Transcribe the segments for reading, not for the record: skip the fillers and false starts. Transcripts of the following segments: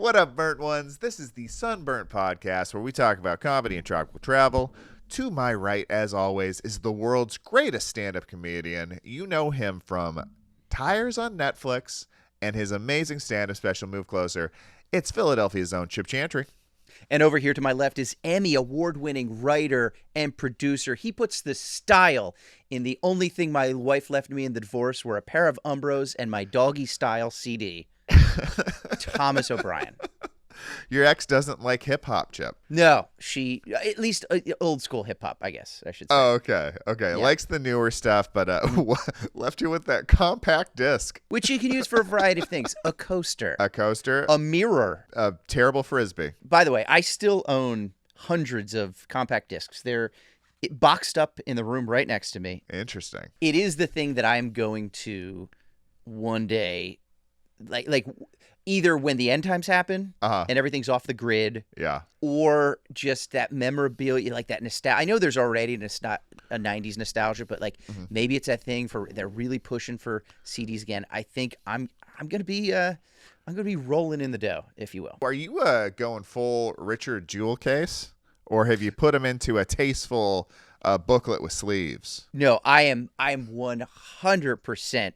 What up, burnt ones? This is the Sunburnt podcast where we talk about comedy and tropical travel. To my right, as always, is the world's greatest stand-up comedian. You know him from Tires on Netflix and his amazing stand-up special, Move Closer. It's Philadelphia's own Chip Chantry. And over here to my left is Emmy award-winning writer and producer. He puts the style in the only thing my wife left me in the divorce were a pair of Umbros and my doggy-style CD. Thomas O'Brien. Your ex doesn't like hip-hop, Chip. No, she, at least old-school hip-hop, I guess I should say. Oh, okay. Yeah. Likes the newer stuff, but left you with that compact disc. Which you can use for a variety of things. A coaster. A mirror. A terrible Frisbee. By the way, I still own hundreds of compact discs. They're boxed up in the room right next to me. Interesting. It is the thing that I'm going to one day, like either when the end times happen and everything's off the grid, or just that memorabilia, like that nostalgia. I know there's already a 90s nostalgia, but maybe it's that thing for they're really pushing for CDs again. I think I'm gonna be rolling in the dough, if you will. Are you going full Richard Jewell case, or have you put him into a tasteful booklet with sleeves? No, I am 100%.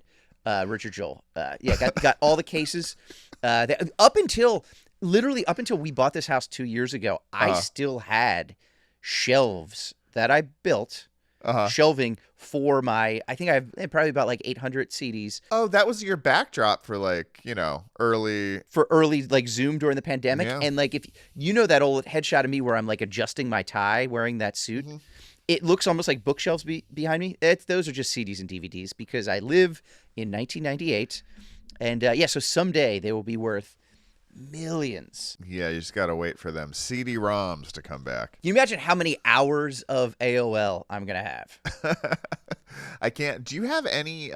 Richard Jewell. Got all the cases. Up until we bought this house 2 years ago, I still had shelves that I built, shelving for I think I have probably about 800 CDs. Oh, that was your backdrop for early Zoom during the pandemic. Yeah. And if you know that old headshot of me where I'm adjusting my tie wearing that suit. Mm-hmm. It looks almost like bookshelves behind me. Those are just CDs and DVDs because I live in 1998. And so someday they will be worth millions. Yeah, you just got to wait for them CD-ROMs to come back. Can you imagine how many hours of AOL I'm going to have? I can't. Do you have any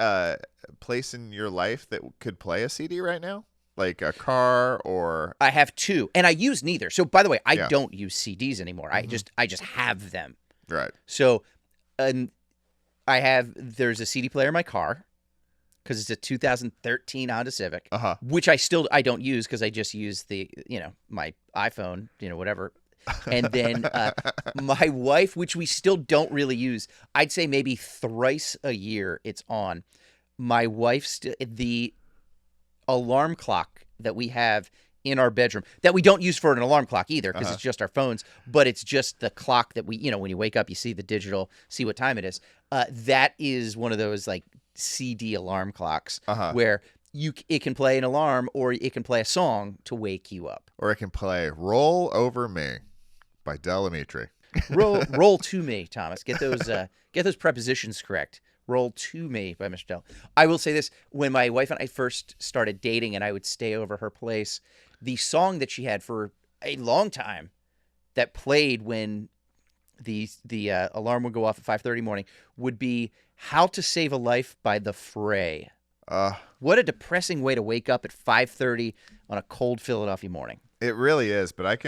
place in your life that could play a CD right now? Like a car or... I have two, and I use neither. So, by the way, I don't use CDs anymore. Mm-hmm. I just have them. Right. So, there's a CD player in my car because it's a 2013 Honda Civic, which I don't use because I just use my iPhone, whatever. And then my wife, which we still don't really use, I'd say maybe thrice a year it's on. My wife's the alarm clock that we have in our bedroom that we don't use for an alarm clock either because it's just our phones, but it's just the clock that we, when you wake up, you see the digital, see what time it is. That is one of those CD alarm clocks where it can play an alarm or it can play a song to wake you up. Or it can play Roll Over Me by Del Amitri. Roll to me, Thomas. Get those prepositions correct. Roll to Me by Mr. Dell. I will say this, when my wife and I first started dating and I would stay over her place, the song that she had for a long time that played when the alarm would go off at 5:30 morning would be How to Save a Life by The Fray. What a depressing way to wake up at 5:30 on a cold Philadelphia morning. It really is, but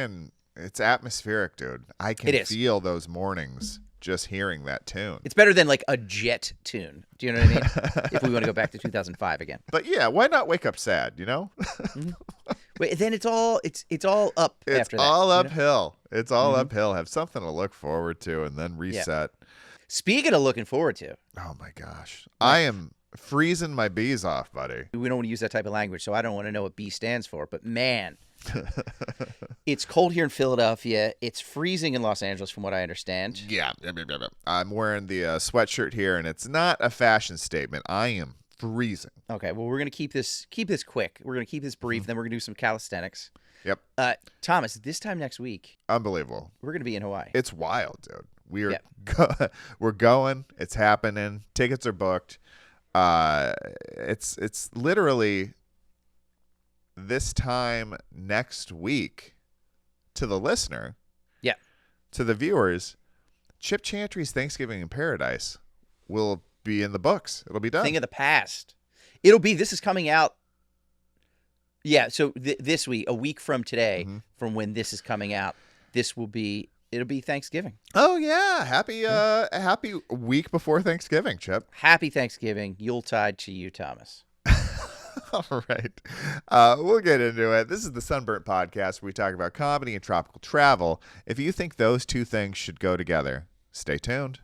it's atmospheric, dude. I can feel those mornings just hearing that tune. It's better than a Jet tune. Do you know what I mean? If we want to go back to 2005 again. But yeah, why not wake up sad, Mm-hmm. Wait, then it's all up after that. It's all uphill. It's all uphill. Have something to look forward to and then reset. Yeah. Speaking of looking forward to. Oh my gosh. I am freezing my bees off, buddy. We don't want to use that type of language, so I don't want to know what B stands for, but man. It's cold here in Philadelphia. It's freezing in Los Angeles, from what I understand. Yeah. I'm wearing the sweatshirt here, and it's not a fashion statement. I am freezing. Okay, well, we're going to keep this quick. We're going to keep this brief, then we're going to do some calisthenics. Yep. Thomas, this time next week, unbelievable. We're going to be in Hawaii. It's wild, dude. We're going. It's happening. Tickets are booked. It's literally this time next week to the listener. Yeah. To the viewers, Chip Chantry's Thanksgiving in Paradise will be in the books. It'll be done. Thing of the past. This is coming out. Yeah, so this week, a week from today, from when this is coming out, it'll be Thanksgiving. Oh yeah, happy week before Thanksgiving, Chip. Happy Thanksgiving, Yuletide to you, Thomas. All right. We'll get into it. This is the Sunburnt podcast where we talk about comedy and tropical travel. If you think those two things should go together, stay tuned.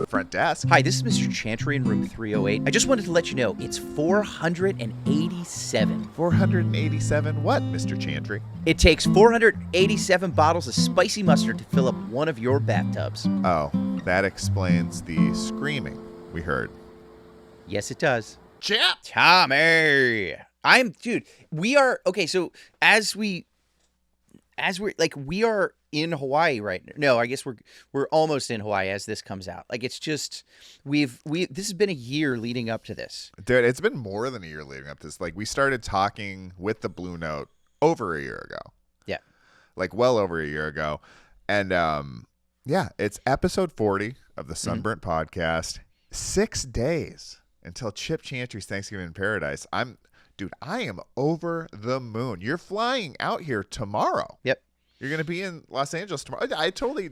Front desk. Hi, this is Mr. Chantry in room 308. I just wanted to let you know it's 487. 487 what, Mr. Chantry? It takes 487 bottles of spicy mustard to fill up one of your bathtubs. Oh, that explains the screaming we heard. Yes, it does. Chap! Tommy! We are, okay, so as we're, like, we are in Hawaii right now. No, I guess we're almost in Hawaii as this comes out. Like, it's just, this has been a year leading up to this. Dude, it's been more than a year leading up to this. Like, we started talking with the Blue Note over a year ago. Yeah. Like, well over a year ago. And, yeah, it's episode 40 of the Sunburnt podcast. 6 days until Chip Chantry's Thanksgiving in Paradise. I am over the moon. You're flying out here tomorrow. Yep. You're going to be in Los Angeles tomorrow. I totally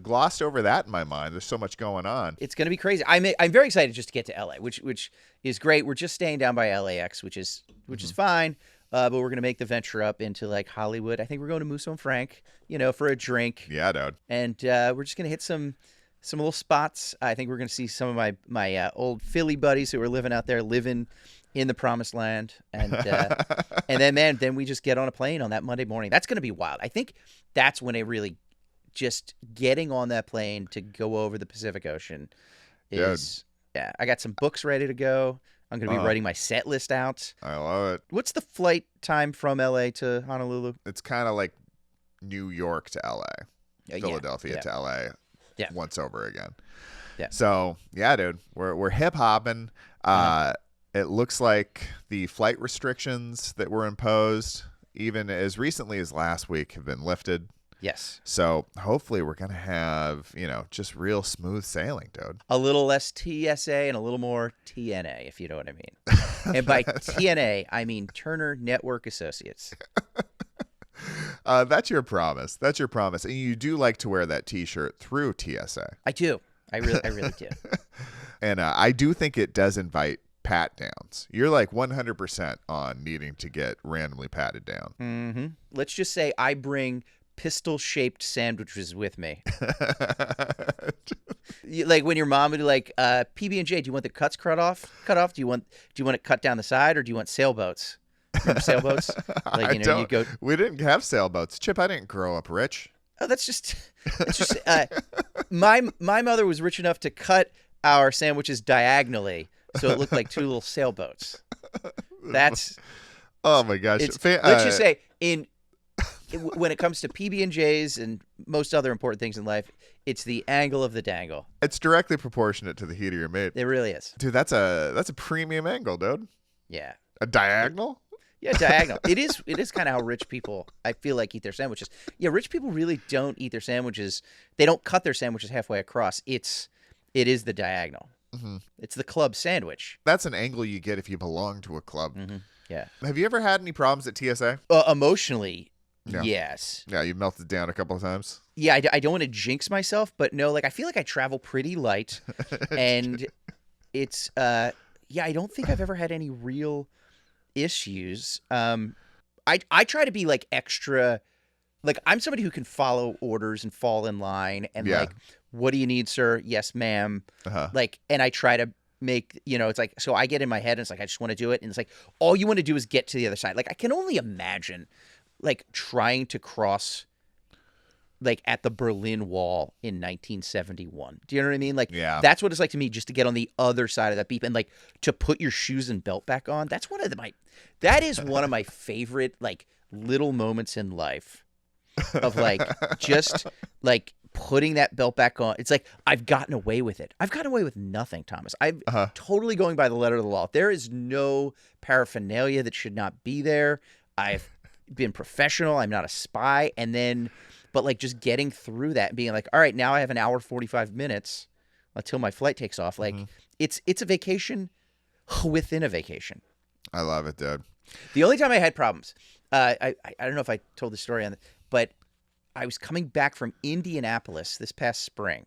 glossed over that in my mind. There's so much going on. It's going to be crazy. I'm very excited just to get to LA, which is great. We're just staying down by LAX, which is fine. But we're going to make the venture up into like Hollywood. I think we're going to Musso and Frank, for a drink. Yeah, dude. And we're just going to hit some little spots. I think we're going to see some of my old Philly buddies who are living out there, living in the promised land. And then we just get on a plane on that Monday morning. That's going to be wild. I think that's when it really just getting on that plane to go over the Pacific Ocean is, yeah, I got some books ready to go. I'm going to be writing my set list out. I love it. What's the flight time from LA to Honolulu? It's kind of like New York to LA, Philadelphia to LA. Yeah. Once over again. Yeah. So yeah, dude, we're hip hopping. It looks like the flight restrictions that were imposed, even as recently as last week, have been lifted. Yes. So hopefully we're gonna have just real smooth sailing, dude. A little less TSA and a little more TNA, if you know what I mean. And by TNA, I mean Turner Network Associates. That's your promise. That's your promise. And you do like to wear that T-shirt through TSA. I do. I really do. And I do think it does invite pat downs. You're like 100% on needing to get randomly patted down. Mm-hmm. Let's just say I bring pistol-shaped sandwiches with me. Like when your mom would be like, PB&J, do you want the cuts cut off? Do you want it cut down the side, or do you want sailboats? Remember sailboats? Like, you go. We didn't have sailboats. Chip, I didn't grow up rich. Oh, that's just my mother was rich enough to cut our sandwiches diagonally so it looked like two little sailboats. That's oh my gosh. Let's just say when it comes to PB&Js and most other important things in life, it's the angle of the dangle. It's directly proportionate to the heat of your mate. It really is. Dude, that's a premium angle, dude. Yeah. A diagonal? Yeah, diagonal. It is kind of how rich people, I feel like, eat their sandwiches. Yeah, rich people really don't eat their sandwiches. They don't cut their sandwiches halfway across. It is the diagonal. Mm-hmm. It's the club sandwich. That's an angle you get if you belong to a club. Mm-hmm. Yeah. Have you ever had any problems at TSA? Emotionally, yes. Yeah, you melted down a couple of times? Yeah, I don't want to jinx myself, but no, like I feel like I travel pretty light. And it's, I don't think I've ever had any real issues. I try to be like extra, like I'm somebody who can follow orders and fall in line and like, what do you need, sir? Yes, ma'am. Like, and I try to make, it's like, so I get in my head and it's like, I just want to do it. And it's like, all you want to do is get to the other side. Like I can only imagine like trying to cross like at the Berlin Wall in 1971. Do you know what I mean? Like, that's what it's like to me, just to get on the other side of that beep and like to put your shoes and belt back on. That is one of my favorite like little moments in life of like just like putting that belt back on. It's like I've gotten away with it. I've gotten away with nothing, Thomas. I'm totally going by the letter of the law. There is no paraphernalia that should not be there. I've been professional. I'm not a spy. But like just getting through that and being like, all right, now I have an hour, 45 minutes until my flight takes off. Like it's a vacation within a vacation. I love it, dude. The only time I had problems, I don't know if I told the story on it, but I was coming back from Indianapolis this past spring.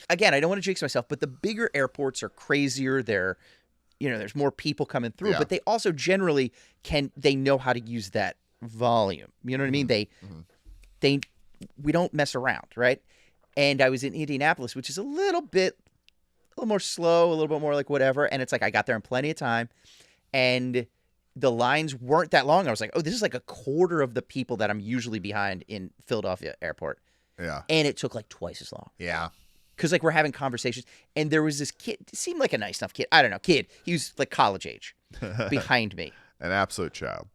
Again, I don't want to jinx myself, but the bigger airports are crazier. There's more people coming through, but they also generally they know how to use that volume. You know what I mean? We don't mess around, right? And I was in Indianapolis, which is a little more slow, a little bit more like whatever. And it's like I got there in plenty of time, and the lines weren't that long. I was like, oh, this is like a quarter of the people that I'm usually behind in Philadelphia airport. Yeah. And it took like twice as long. Yeah. Because like we're having conversations, and there was this kid, seemed like a nice enough kid. I don't know, kid. He was like college age behind me. An absolute child.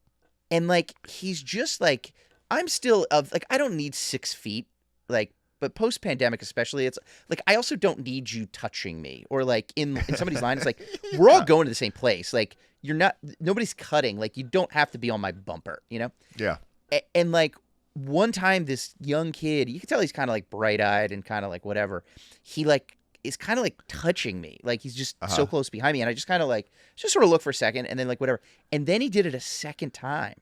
And like, he's just like, I'm still I don't need 6 feet. Like, but post-pandemic especially, it's like, I also don't need you touching me. Or like in somebody's line, it's like, we're all going to the same place. Like, nobody's cutting. Like, you don't have to be on my bumper, you know? Yeah. And like, one time this young kid, you can tell he's kind of like bright-eyed and kind of like whatever. He like is kind of like touching me. Like, he's just so close behind me. And I just kind of like, just sort of look for a second and then like whatever. And then he did it a second time.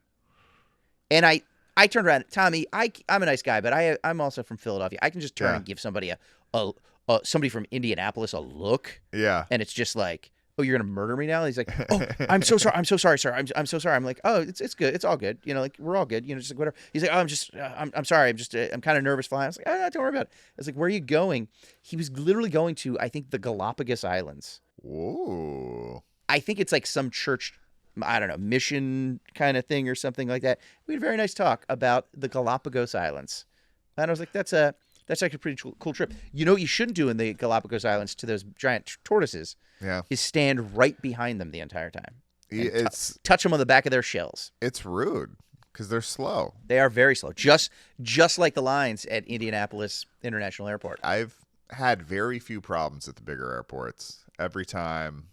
And I turned around. Tommy, I'm a nice guy, but I'm also from Philadelphia. I can just turn and give somebody somebody from Indianapolis a look. Yeah. And it's just like, oh, you're going to murder me now? And he's like, oh, I'm so sorry. I'm so sorry, sir. I'm so sorry. I'm like, oh, it's good. It's all good. You know, like, we're all good. You know, just like whatever. He's like, oh, I'm sorry. I'm kind of nervous flying. I was like, oh, no, don't worry about it. I was like, where are you going? He was literally going to, I think, the Galápagos Islands. Whoa. I think it's like some church, I don't know, mission kind of thing or something like that. We had a very nice talk about the Galápagos Islands. And I was like, that's like a pretty cool trip. You know what you shouldn't do in the Galápagos Islands to those giant tortoises? Yeah. Is stand right behind them the entire time. It's touch them on the back of their shells. It's rude because they're slow. They are very slow. Just like the lines at Indianapolis International Airport. I've had very few problems at the bigger airports. Every time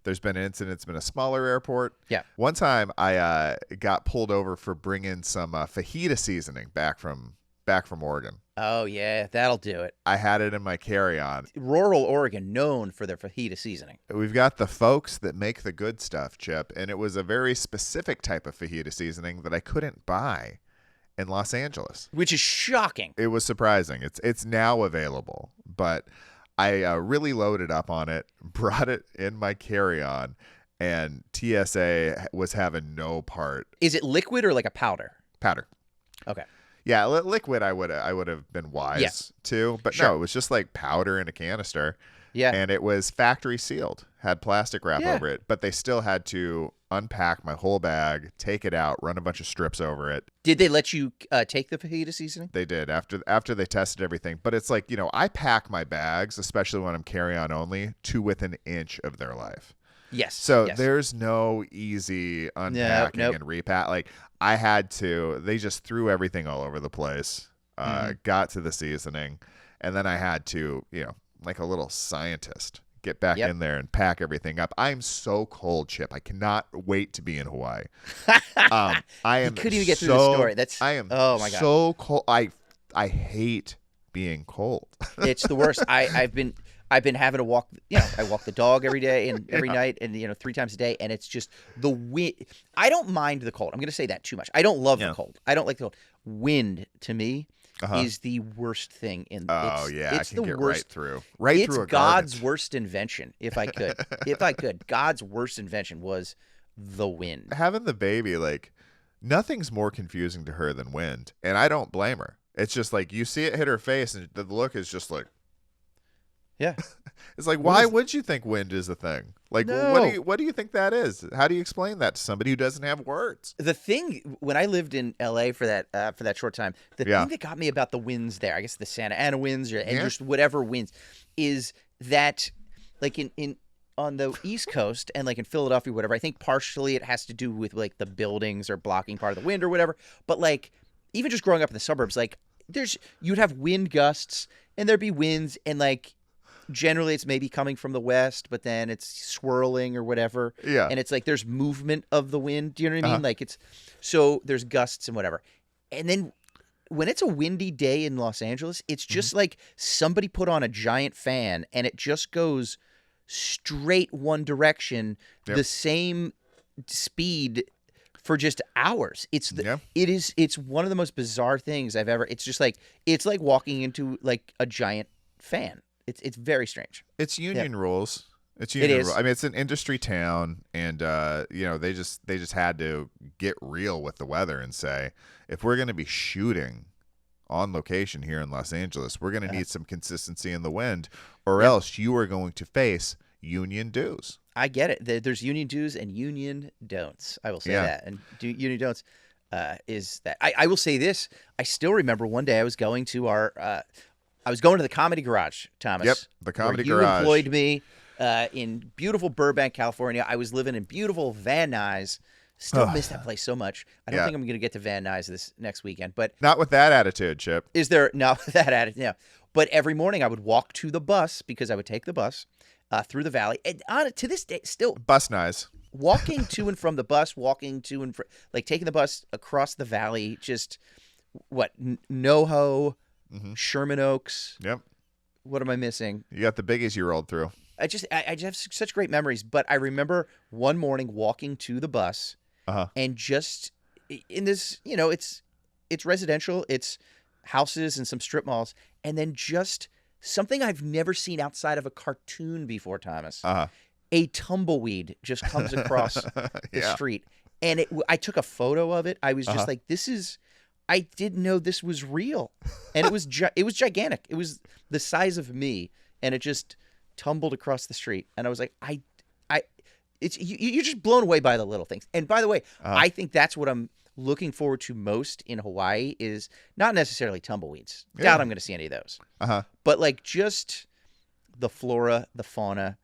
there's been an incident, it's been a smaller airport. Yeah. One time I got pulled over for bringing some fajita seasoning back from Oregon. Oh, yeah, that'll do it. I had it in my carry-on. Rural Oregon, known for their fajita seasoning. We've got the folks that make the good stuff, Chip, and it was a very specific type of fajita seasoning that I couldn't buy in Los Angeles. Which is shocking. It was surprising. It's now available, but I really loaded up on it, brought it in my carry-on, and TSA was having no part. Is it liquid or like a powder? Powder. Okay. Yeah, liquid I would have been wise to, but no, it was just like powder in a canister. Yeah. And it was factory sealed, had plastic wrap over it, but they still had to unpack my whole bag, take it out, run a bunch of strips over it. Did they let you take the fajita seasoning? They did after they tested everything. But it's like, you know, I pack my bags, especially when I'm carry-on only, to within an inch of their life. Yes. So there's no easy unpacking and repack. Like, I had to. They just threw everything all over the place. Got to the seasoning, and then I had to, you know, like a little scientist, get back in there and pack everything up. I'm so cold, Chip. I cannot wait to be in Hawaii. I am. You couldn't even get through the story. I am. Oh my god. So cold. I hate being cold. It's the worst. I've been having to walk, you know, I walk the dog every day and every night and, you know, 3 times a day. And it's just the wind. I don't mind the cold. I'm going to say that too much. I don't love the cold. I don't like the cold. Wind to me is the worst thing. It's I can get worst, right through a God's garbage. worst invention. If I could, God's worst invention was the wind. Having the baby, like, nothing's more confusing to her than wind. And I don't blame her. It's just like, you see it hit her face and the look is just like, yeah. It's like, why would you think wind is a thing? Like, what do you think that is? How do you explain that to somebody who doesn't have words? The thing, when I lived in LA for that short time, the thing that got me about the winds there, I guess the Santa Ana winds and just whatever winds, is that like in on the East Coast and like in Philadelphia, whatever, I think partially it has to do with like the buildings are blocking part of the wind or whatever. But like even just growing up in the suburbs, like you'd have wind gusts and there'd be winds and like generally it's maybe coming from the west, but then it's swirling or whatever. Yeah. And it's like there's movement of the wind. Do you know what I mean? Like so there's gusts and whatever. And then when it's a windy day in Los Angeles, it's just like somebody put on a giant fan and it just goes straight one direction, the same speed for just hours. It's one of the most bizarre things I've ever. It's just like it's like walking into like a giant fan. It's very strange. It's union rules. It's union It is. rules. I mean, it's an industry town, and they just had to get real with the weather and say, if we're going to be shooting on location here in Los Angeles, we're going to need some consistency in the wind, or else you are going to face union dues. I get it. There's union dues and union don'ts. I will say that. And union don'ts is that. I will say this. I still remember one day I was going to the Comedy Garage, Thomas. Yep, the Comedy where Garage. You employed me in beautiful Burbank, California. I was living in beautiful Van Nuys. Still miss that place so much. I don't think I'm going to get to Van Nuys this next weekend. But not with that attitude, Chip. Is there no that attitude? Yeah. But every morning I would walk to the bus because I would take the bus through the valley. And to this day, still bus nice. Walking to and from the bus, taking the bus across the valley. Just NoHo, Sherman Oaks. Yep. What am I missing? You got the biggies you rolled through. I just have such great memories. But I remember one morning walking to the bus, and just in this, it's residential, it's houses and some strip malls, and then just something I've never seen outside of a cartoon before, Thomas. A tumbleweed just comes across the street, and I took a photo of it. I was just like, I didn't know this was real, and it was gigantic. It was the size of me, and it just tumbled across the street, and I was like, you're just blown away by the little things. And by the way, I think that's what I'm looking forward to most in Hawaii is not necessarily tumbleweeds. Doubt I'm going to see any of those. But just the flora, the fauna,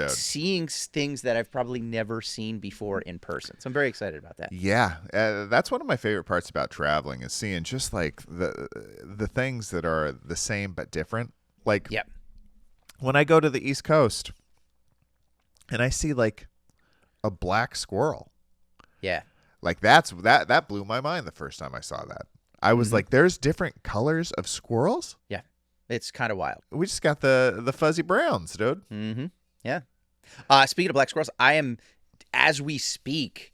seeing things that I've probably never seen before in person. So I'm very excited about that. Yeah, that's one of my favorite parts about traveling is seeing just the things that are the same but different. When I go to the East Coast and I see a black squirrel. Yeah. That blew my mind the first time I saw that. I was like, there's different colors of squirrels? Yeah. It's kind of wild. We just got the fuzzy browns, dude. Mm-hmm. Yeah. Speaking of black squirrels, as we speak,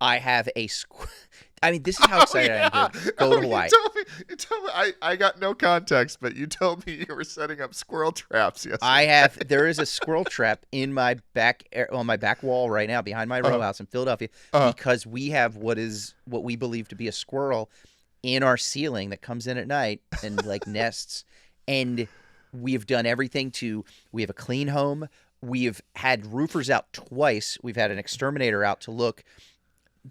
I have a this is how excited I am to go to Hawaii. You told me I got no context, but you told me you were setting up squirrel traps yesterday. There is a squirrel trap in my on my back wall right now behind my row house in Philadelphia because we have what we believe to be a squirrel in our ceiling that comes in at night and nests. And we've done everything we have a clean home. We've had roofers out twice. We've had an exterminator out to look.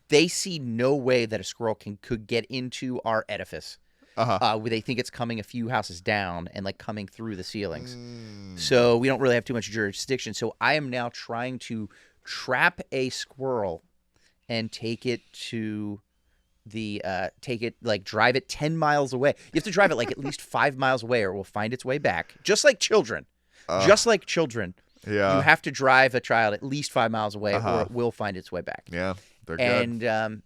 They see no way that a squirrel could get into our edifice. Where they think it's coming a few houses down and coming through the ceilings. So we don't really have too much jurisdiction. So I am now trying to trap a squirrel and take it to drive it 10 miles away. You have to drive it at least 5 miles away or it will find its way back. Just like children. Yeah. You have to drive a child at least 5 miles away or it will find its way back. Yeah. They're good. And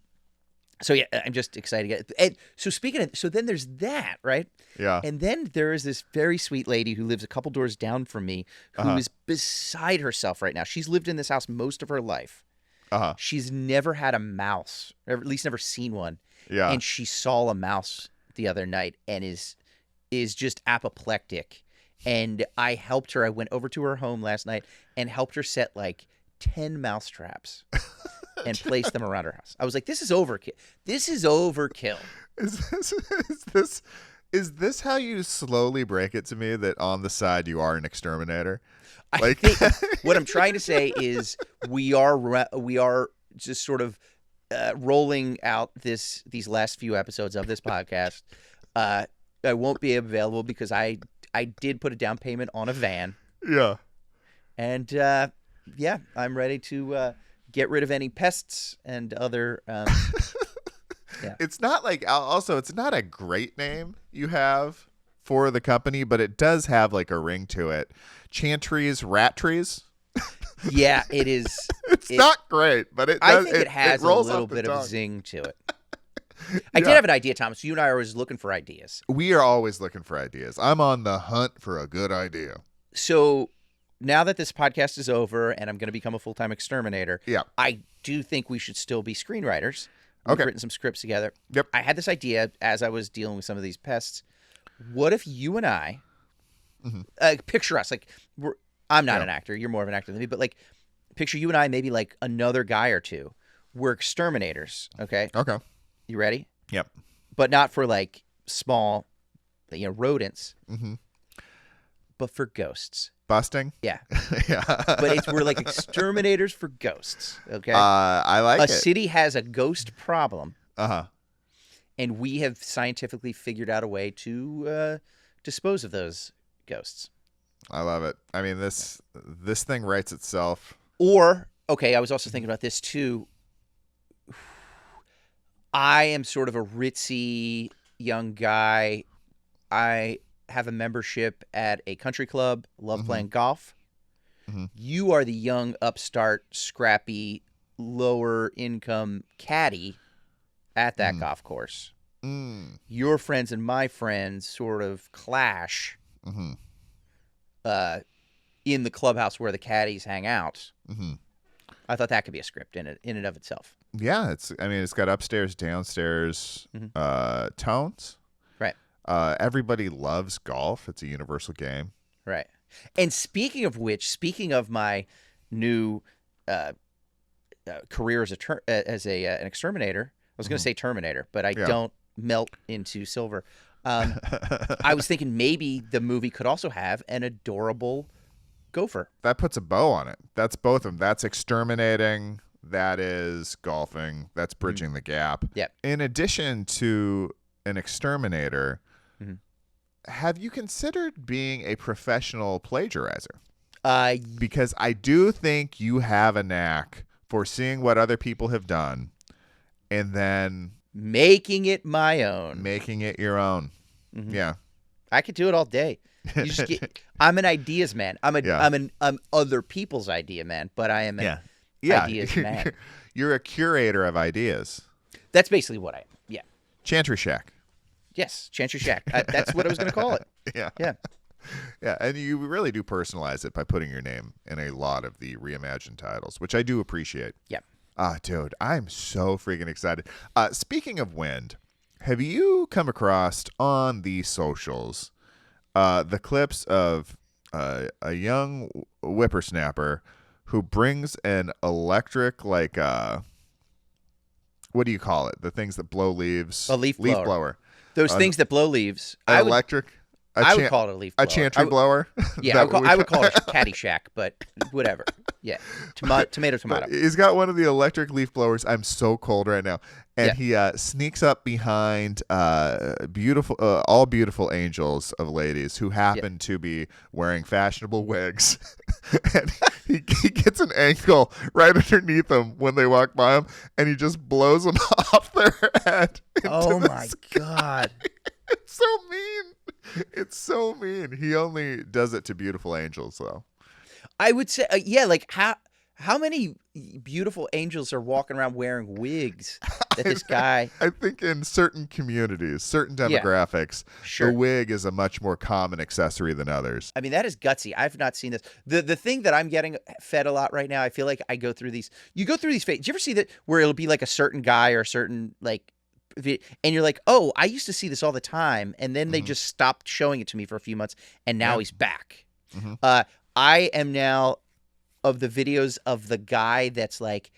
so yeah, I'm just excited. And so so then there's that, right? Yeah. And then there is this very sweet lady who lives a couple doors down from me who is beside herself right now. She's lived in this house most of her life. She's never had a mouse, or at least never seen one. Yeah. And she saw a mouse the other night and is just apoplectic. And I helped her. I went over to her home last night and helped her set 10 mouse traps and place them around her house. I was like, this is overkill. This is overkill. Is this how you slowly break it to me that on the side you are an exterminator? I think what I'm trying to say is we are just sort of rolling out these last few episodes of this podcast. I won't be available because I did put a down payment on a van. Yeah. And I'm ready to get rid of any pests and other. Yeah. It's not it's not a great name you have for the company, but it does have a ring to it. Chantry's Rat Trees. Yeah, it is. It's not great, but it does. I think it has a little bit of zing to it. I did have an idea, Thomas. You and I are always looking for ideas. We are always looking for ideas. I'm on the hunt for a good idea. So now that this podcast is over and I'm going to become a full-time exterminator, I do think we should still be screenwriters. We've written some scripts together. Yep. I had this idea as I was dealing with some of these pests. What if you and I Picture us like I'm not an actor. You're more of an actor than me, but like picture you and I, maybe like another guy or two. We're exterminators. Okay. Okay. You ready? Yep. But not for like small, rodents. Mm-hmm. But for ghosts. Busting? Yeah. Yeah. But we're like exterminators for ghosts. Okay. I like it. A city has a ghost problem. Uh-huh. And we have scientifically figured out a way to dispose of those ghosts. I love it. I mean, this thing writes itself. Or, okay, I was also thinking about this too. I am sort of a ritzy young guy. I have a membership at a country club, love playing golf. Mm-hmm. You are the young, upstart, scrappy, lower income caddy at that golf course. Your friends and my friends sort of clash in the clubhouse where the caddies hang out. I thought that could be a script in and of itself. Yeah, it's got upstairs, downstairs tones. Right. Everybody loves golf. It's a universal game. Right. And speaking of my new career as an exterminator, I was going to say Terminator, but I don't melt into silver. I was thinking maybe the movie could also have an adorable gopher. That puts a bow on it. That's both of them. That's exterminating. That is golfing. That's bridging the gap. Yep. In addition to an exterminator, have you considered being a professional plagiarizer? Because I do think you have a knack for seeing what other people have done and then making it my own. Making it your own. Yeah. I could do it all day. I'm an ideas man. I'm an other people's idea man, but I am an ideas man. You're a curator of ideas. That's basically what I am. Yeah. Chantry Shack. Yes, Chantry Shack. That's what I was going to call it. Yeah. Yeah. Yeah, and you really do personalize it by putting your name in a lot of the reimagined titles, which I do appreciate. Yeah. Dude, I'm so freaking excited. Speaking of wind, have you come across on the socials the clips of a young whippersnapper who brings an electric, like, what do you call it? The things that blow leaves. A leaf blower. Those things that blow leaves. I would call it a leaf blower. A chantry blower? Yeah, I would call it a Caddyshack, but whatever. Yeah. Tomato. He's got one of the electric leaf blowers. I'm so cold right now. And he sneaks up behind all beautiful angels of ladies who happen to be wearing fashionable wigs. And he gets an ankle right underneath them when they walk by him, and he just blows them off their head. Oh, my God. It's so mean. It's so mean. He only does it to beautiful angels, though. I would say, like how many beautiful angels are walking around wearing wigs that this guy... I think in certain communities, certain demographics, the wig is a much more common accessory than others. I mean, that is gutsy. I've not seen this. The thing that I'm getting fed a lot right now, I feel like I go through these... You go through these phases. Do you ever see that where it'll be like a certain guy or a certain, like... And you're like, oh, I used to see this all the time. And then they just stopped showing it to me for a few months. And now he's back. I am now of the videos of the guy that's like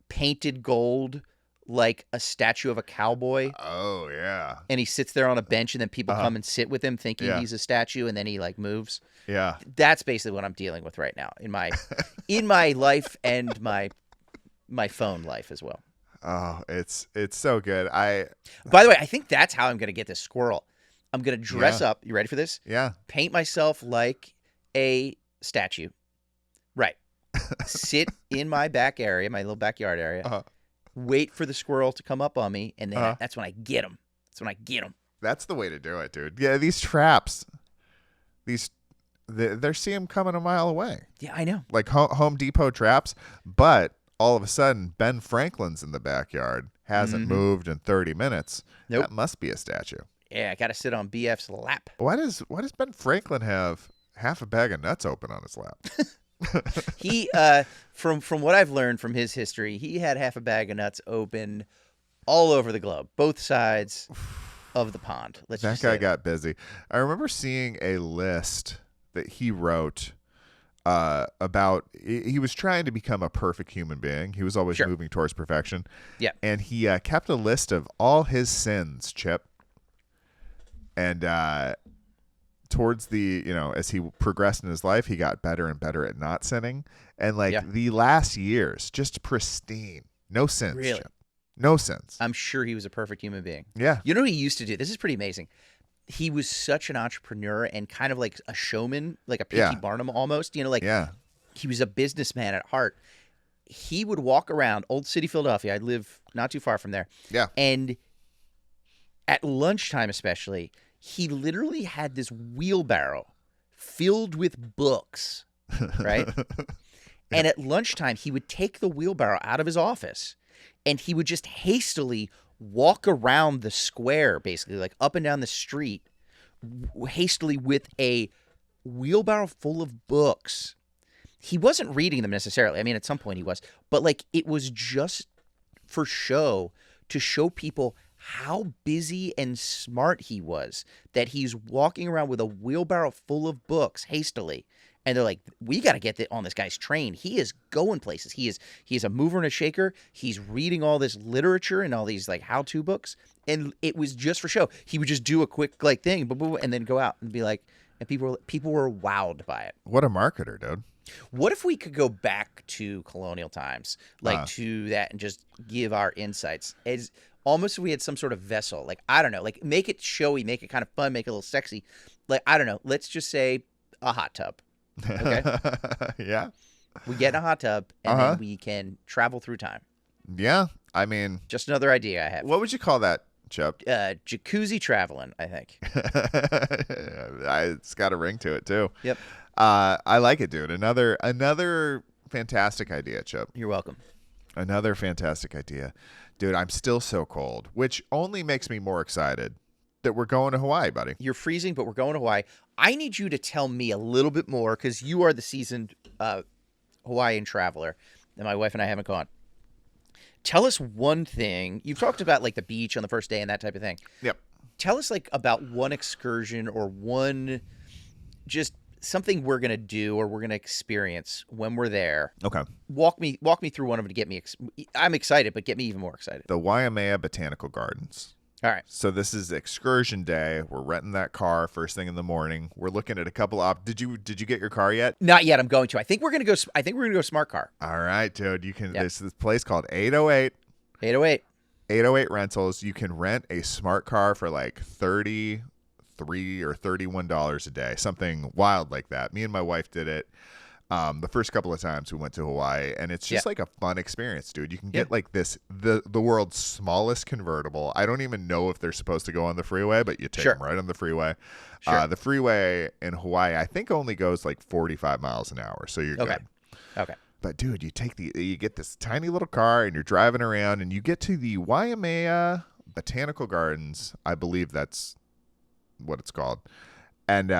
painted gold, like a statue of a cowboy. Oh, yeah. And he sits there on a bench and then people come and sit with him thinking he's a statue and then he like moves. Yeah. That's basically what I'm dealing with right now in my life and my phone life as well. Oh, it's so good. By the way, I think that's how I'm going to get this squirrel. I'm going to dress up. You ready for this? Yeah. Paint myself like a statue. Right. Sit in my back area, my little backyard area. Wait for the squirrel to come up on me, and then that's when I get him. That's the way to do it, dude. Yeah, these traps, they're seeing them coming a mile away. Yeah, I know. Like Home Depot traps, but all of a sudden, Ben Franklin's in the backyard, hasn't moved in 30 minutes. Nope. That must be a statue. Yeah, I got to sit on BF's lap. Why does Ben Franklin have half a bag of nuts open on his lap? He, from what I've learned from his history, he had half a bag of nuts open all over the globe, both sides. of the pond. That guy got busy. I remember seeing a list that he wrote about. He was trying to become a perfect human being. He was always moving towards perfection. Yeah. And he kept a list of all his sins, Chip. And towards as he progressed in his life, he got better and better at not sinning. And the last years, just pristine. No sins. Really? Chip. No sins. I'm sure he was a perfect human being. Yeah. You know what he used to do? This is pretty amazing. He was such an entrepreneur and kind of like a showman, like a P.T. Barnum almost. He was a businessman at heart. He would walk around Old City, Philadelphia. I live not too far from there. Yeah. And at lunchtime especially, he literally had this wheelbarrow filled with books, right? And at lunchtime, he would take the wheelbarrow out of his office and he would just hastily walk around the square, basically, like up and down the street, hastily with a wheelbarrow full of books. He wasn't reading them necessarily. I mean, at some point he was. But, it was just for show to show people how busy and smart he was, that he's walking around with a wheelbarrow full of books hastily. And they're like, we got to get on this guy's train. He is going places. He is a mover and a shaker. He's reading all this literature and all these how-to books. And it was just for show. He would just do a quick thing, and then go out and be like, and people were wowed by it. What a marketer, dude. What if we could go back to colonial times, to that, and just give our insights? As almost if we had some sort of vessel, I don't know, make it showy, make it kind of fun, make it a little sexy. I don't know. Let's just say a hot tub. Okay. Yeah. We get in a hot tub and then we can travel through time. Yeah. I mean, just another idea I have. What would you call that, Chip? Jacuzzi traveling, I think. It's got a ring to it too. Yep. I like it, dude. Another fantastic idea, Chip. You're welcome. Another fantastic idea. Dude, I'm still so cold, which only makes me more excited that we're going to Hawaii, buddy. You're freezing, but we're going to Hawaii. I need you to tell me a little bit more because you are the seasoned Hawaiian traveler, and my wife and I haven't gone. Tell us one thing. You've talked about the beach on the first day and that type of thing. Yep. Tell us about one excursion or one just something we're going to do or we're going to experience when we're there. Okay. Walk me through one of them to get me I'm excited, but get me even more excited. The Waimea Botanical Gardens. All right. So this is excursion day. We're renting that car first thing in the morning. We're looking at a couple Did you get your car yet? Not yet. I'm going to. I think we're gonna go smart car. All right, dude. You can. Yep. There's this place called 808. 808 rentals. You can rent a smart car for $33 or $31 a day, something wild like that. Me and my wife did it. The first couple of times we went to Hawaii, and it's just a fun experience, dude. You can get the world's smallest convertible. I don't even know if they're supposed to go on the freeway, but you take them right on the freeway. Sure. The freeway in Hawaii, I think, only goes 45 miles an hour, so you're good. Okay. But dude, you get this tiny little car, and you're driving around, and you get to the Waimea Botanical Gardens. I believe that's what it's called. And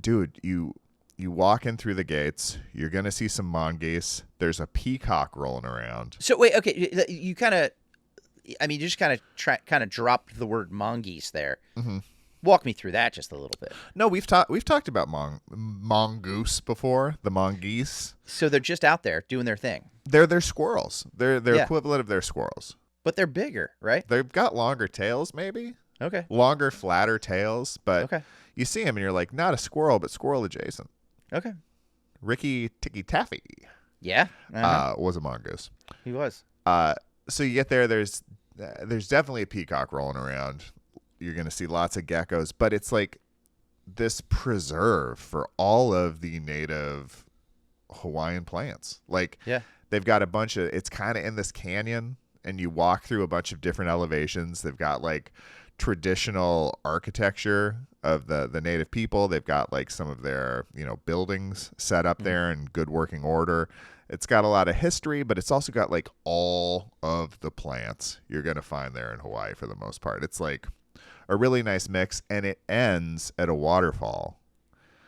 dude, you walk in through the gates. You're going to see some mongoose. There's a peacock rolling around. So wait, okay, you just kind of dropped the word mongoose there. Mm-hmm. Walk me through that just a little bit. No, we've talked about mongoose before, the mongoose. So they're just out there doing their thing. They're squirrels. They're equivalent of their squirrels. But they're bigger, right? They've got longer tails, maybe. Okay. Longer, flatter tails, but you see them and you're like, not a squirrel, but squirrel adjacent. Okay. Ricky Tikki Taffy. Yeah. Was a mongoose. He was. So you get there. There's definitely a peacock rolling around. You're going to see lots of geckos, but it's this preserve for all of the native Hawaiian plants. They've got a bunch of. It's kind of in this canyon, and you walk through a bunch of different elevations. They've got traditional architecture of the native people. They've got some of their buildings set up there in good working order. It's got a lot of history, but it's also got all of the plants you're going to find there in Hawaii for the most part. It's a really nice mix, and it ends at a waterfall.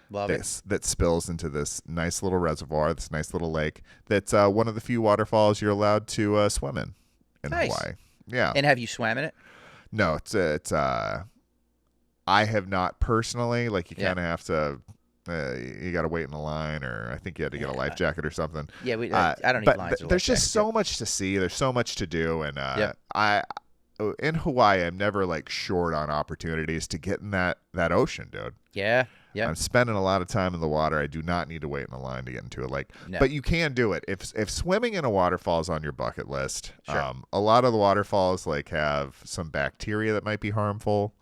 Love it. That spills into this nice little reservoir, this nice little lake. That's one of the few waterfalls you're allowed to swim in nice. Hawaii. Yeah. And have you swam in it? No, it's I have not personally. Like you kind of have to. You got to wait in the line, or I think you had to get a life jacket or something. Yeah, I don't need lines. There's just so much to see. There's so much to do, and in Hawaii, I'm never like short on opportunities to get in that ocean, dude. Yeah. I'm spending a lot of time in the water. I do not need to wait in the line to get into it. But you can do it if swimming in a waterfall is on your bucket list. Sure. A lot of the waterfalls like have some bacteria that might be harmful,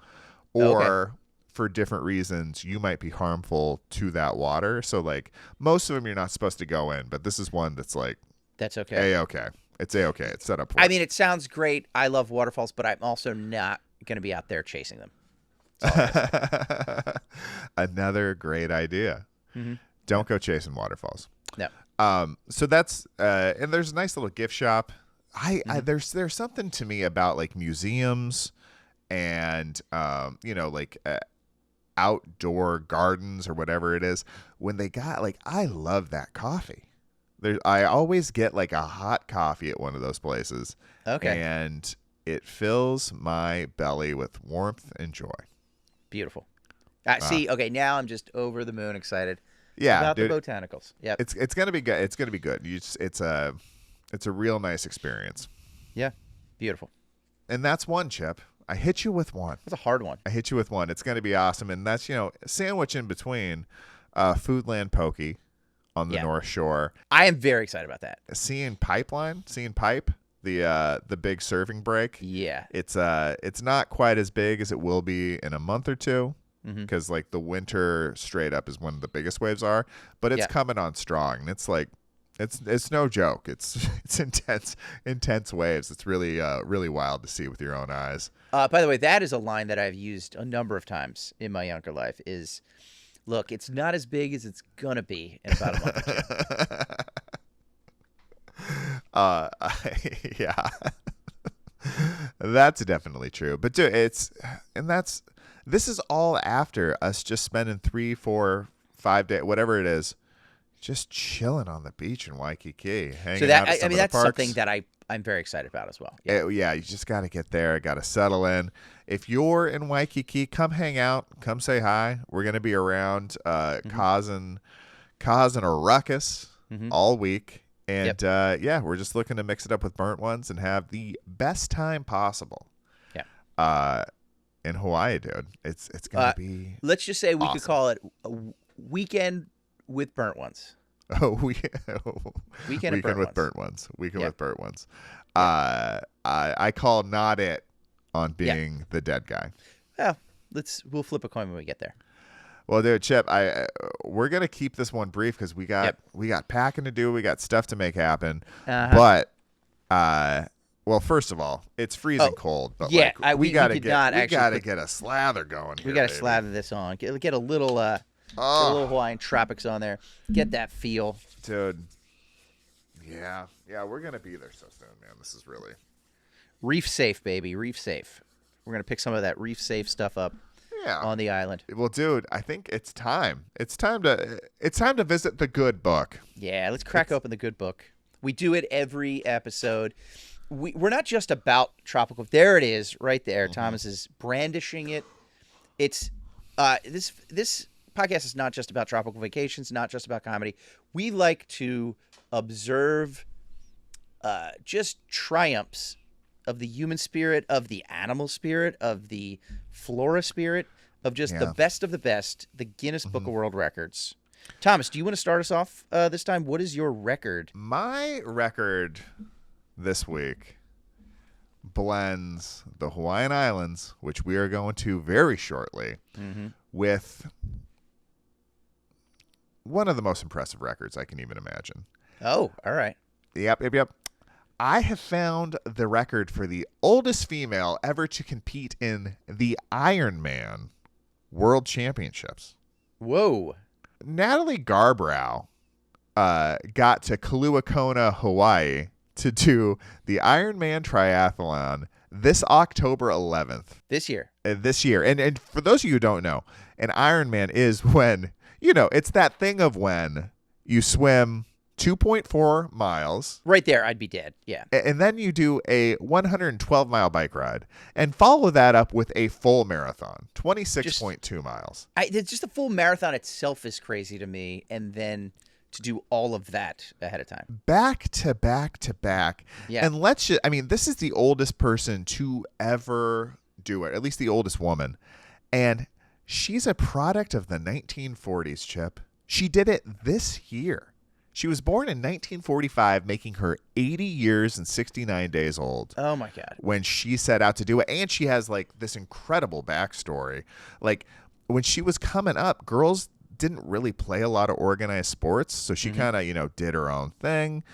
or for different reasons you might be harmful to that water. So like most of them you're not supposed to go in, but this is one that's like that's okay. A-okay. It's A-okay. It's set up for I mean, it sounds great. I love waterfalls, but I'm also not going to be out there chasing them. Another great idea. Mm-hmm. Don't go chasing waterfalls. No. So that's and there's a nice little gift shop. There's something to me about like museums and like outdoor gardens or whatever it is when they got like I love that coffee. I always get like a hot coffee at one of those places. Okay. And it fills my belly with warmth and joy. Beautiful. See, okay, now I'm just over the moon excited. Yeah, about dude, the botanicals. Yeah, it's gonna be good. It's gonna be good. It's a real nice experience. Yeah, beautiful. And that's one, Chip. I hit you with one. That's a hard one. I hit you with one. It's gonna be awesome. And that's sandwich in between, Foodland Poke on the North Shore. I am very excited about that. Seeing Pipe, the big surfing break. Yeah, it's not quite as big as it will be in a month or two. Because like the winter straight up is when the biggest waves are, but it's coming on strong. And it's like it's no joke. It's intense waves. It's really really wild to see with your own eyes. By the way, that is a line that I've used a number of times in my younger life. Is look, it's not as big as it's gonna be in about a month or two. Yeah, that's definitely true. But dude, this is all after us just spending 3, 4, 5 days, whatever it is, just chilling on the beach in Waikiki. Hanging out at some of the that's parks. something that I'm very excited about as well. Yeah, you just got to get there, got to settle in. If you're in Waikiki, come hang out, come say hi. We're gonna be around, causing a ruckus all week, and we're just looking to mix it up with burnt ones and have the best time possible. Yeah. In Hawaii, dude, it's gonna be. Let's just say we awesome. could call it a weekend with burnt ones. Weekend with burnt ones. Weekend with burnt ones. I call not it on being the dead guy. Well, we'll flip a coin when we get there. Well, dude, Chip, we're gonna keep this one brief because we got packing to do. We got stuff to make happen. But well, first of all, it's freezing cold. But we gotta get a slather going here. We gotta slather this on. Get a little Hawaiian tropics on there. Get that feel, dude. Yeah, we're gonna be there so soon, man. This is really Reef-safe, baby. Reef-safe. We're gonna pick some of that Reef-safe stuff up. On the island. Well, dude, I think it's time. It's time to visit the good book. Yeah, let's crack open the good book. We do it every episode. We're not just about tropical. There it is, right there. Thomas is brandishing it. It's this podcast is not just about tropical vacations, not just about comedy. We like to observe just triumphs of the human spirit, of the animal spirit, of the flora spirit, of just the best of the best, the Guinness Book of World Records. Thomas, do you want to start us off this time? What is your record? My record this week blends the Hawaiian Islands, which we are going to very shortly, with one of the most impressive records I can even imagine. Oh, all right. Yep. I have found the record for the oldest female ever to compete in the Ironman World Championships. Whoa. Natalie Garbrow got to Kona, Hawaii to do the Ironman triathlon this October 11th. This year. And for those of you who don't know, an Ironman is when, it's that thing of when you swim 2.4 miles. Right there, I'd be dead. Yeah. And then you do a 112-mile bike ride and follow that up with a full marathon, 26.2 miles. It's just a full marathon itself is crazy to me. And then to do all of that ahead of time. Back to back to back. Yeah. And this is the oldest person to ever do it, at least the oldest woman. And she's a product of the 1940s, Chip. She did it this year. She was born in 1945, making her 80 years and 69 days old. Oh, my God. When she set out to do it. And she has, like, this incredible backstory. Like, when she was coming up, girls didn't really play a lot of organized sports. So she kind of, did her own thing.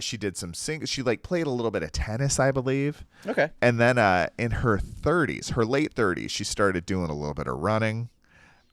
She did some she, like, played a little bit of tennis, I believe. Okay. And then in her 30s, her late 30s, she started doing a little bit of running.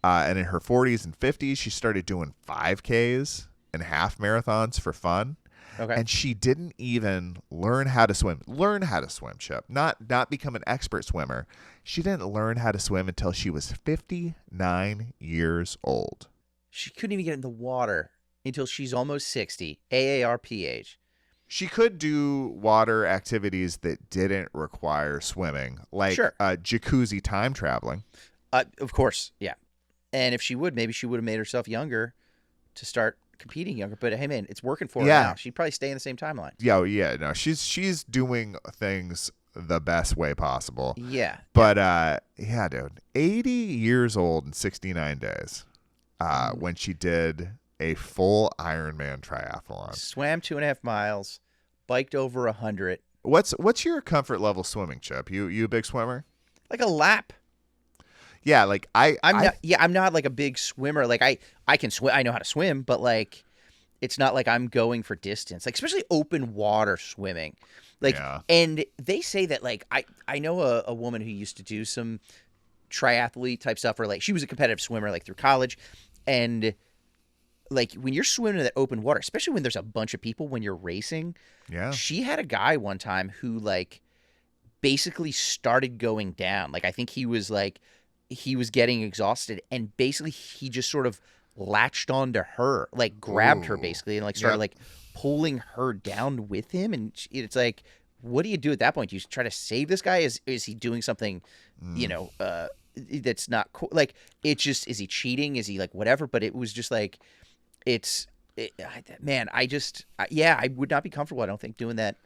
And in her 40s and 50s, she started doing 5Ks. And half marathons for fun. Okay. And she didn't even learn how to swim. Learn how to swim, Chip. Not become an expert swimmer. She didn't learn how to swim until she was 59 years old. She couldn't even get in the water until she's almost 60, AARP age. She could do water activities that didn't require swimming, like jacuzzi time traveling. Of course, yeah. And if she would, maybe she would have made herself younger to start competing younger, but hey, man, it's working for her now. She'd probably stay in the same timeline. Yeah, no, she's doing things the best way possible. Yeah, but dude, 80 years old and 69 days, when she did a full Ironman triathlon, swam 2.5 miles, biked over 100. What's your comfort level swimming, Chip? You a big swimmer? Like a lap. Yeah, like I'm not like a big swimmer. Like I can swim. I know how to swim, but like it's not like I'm going for distance. Like especially open water swimming. Like and they say that like I know a woman who used to do some triathlete type stuff, or like she was a competitive swimmer like through college, and like when you're swimming in that open water, especially when there's a bunch of people when you're racing. Yeah. She had a guy one time who like basically started going down. Like I think he was getting exhausted, and basically he just sort of latched onto her, like grabbed her basically, and like started like pulling her down with him. And it's like, what do you do at that point? Do you try to save this guy? Is he doing something, that's not cool? Like it just, is he cheating? Is he like whatever? But it was just like, man, I would not be comfortable, I don't think, doing that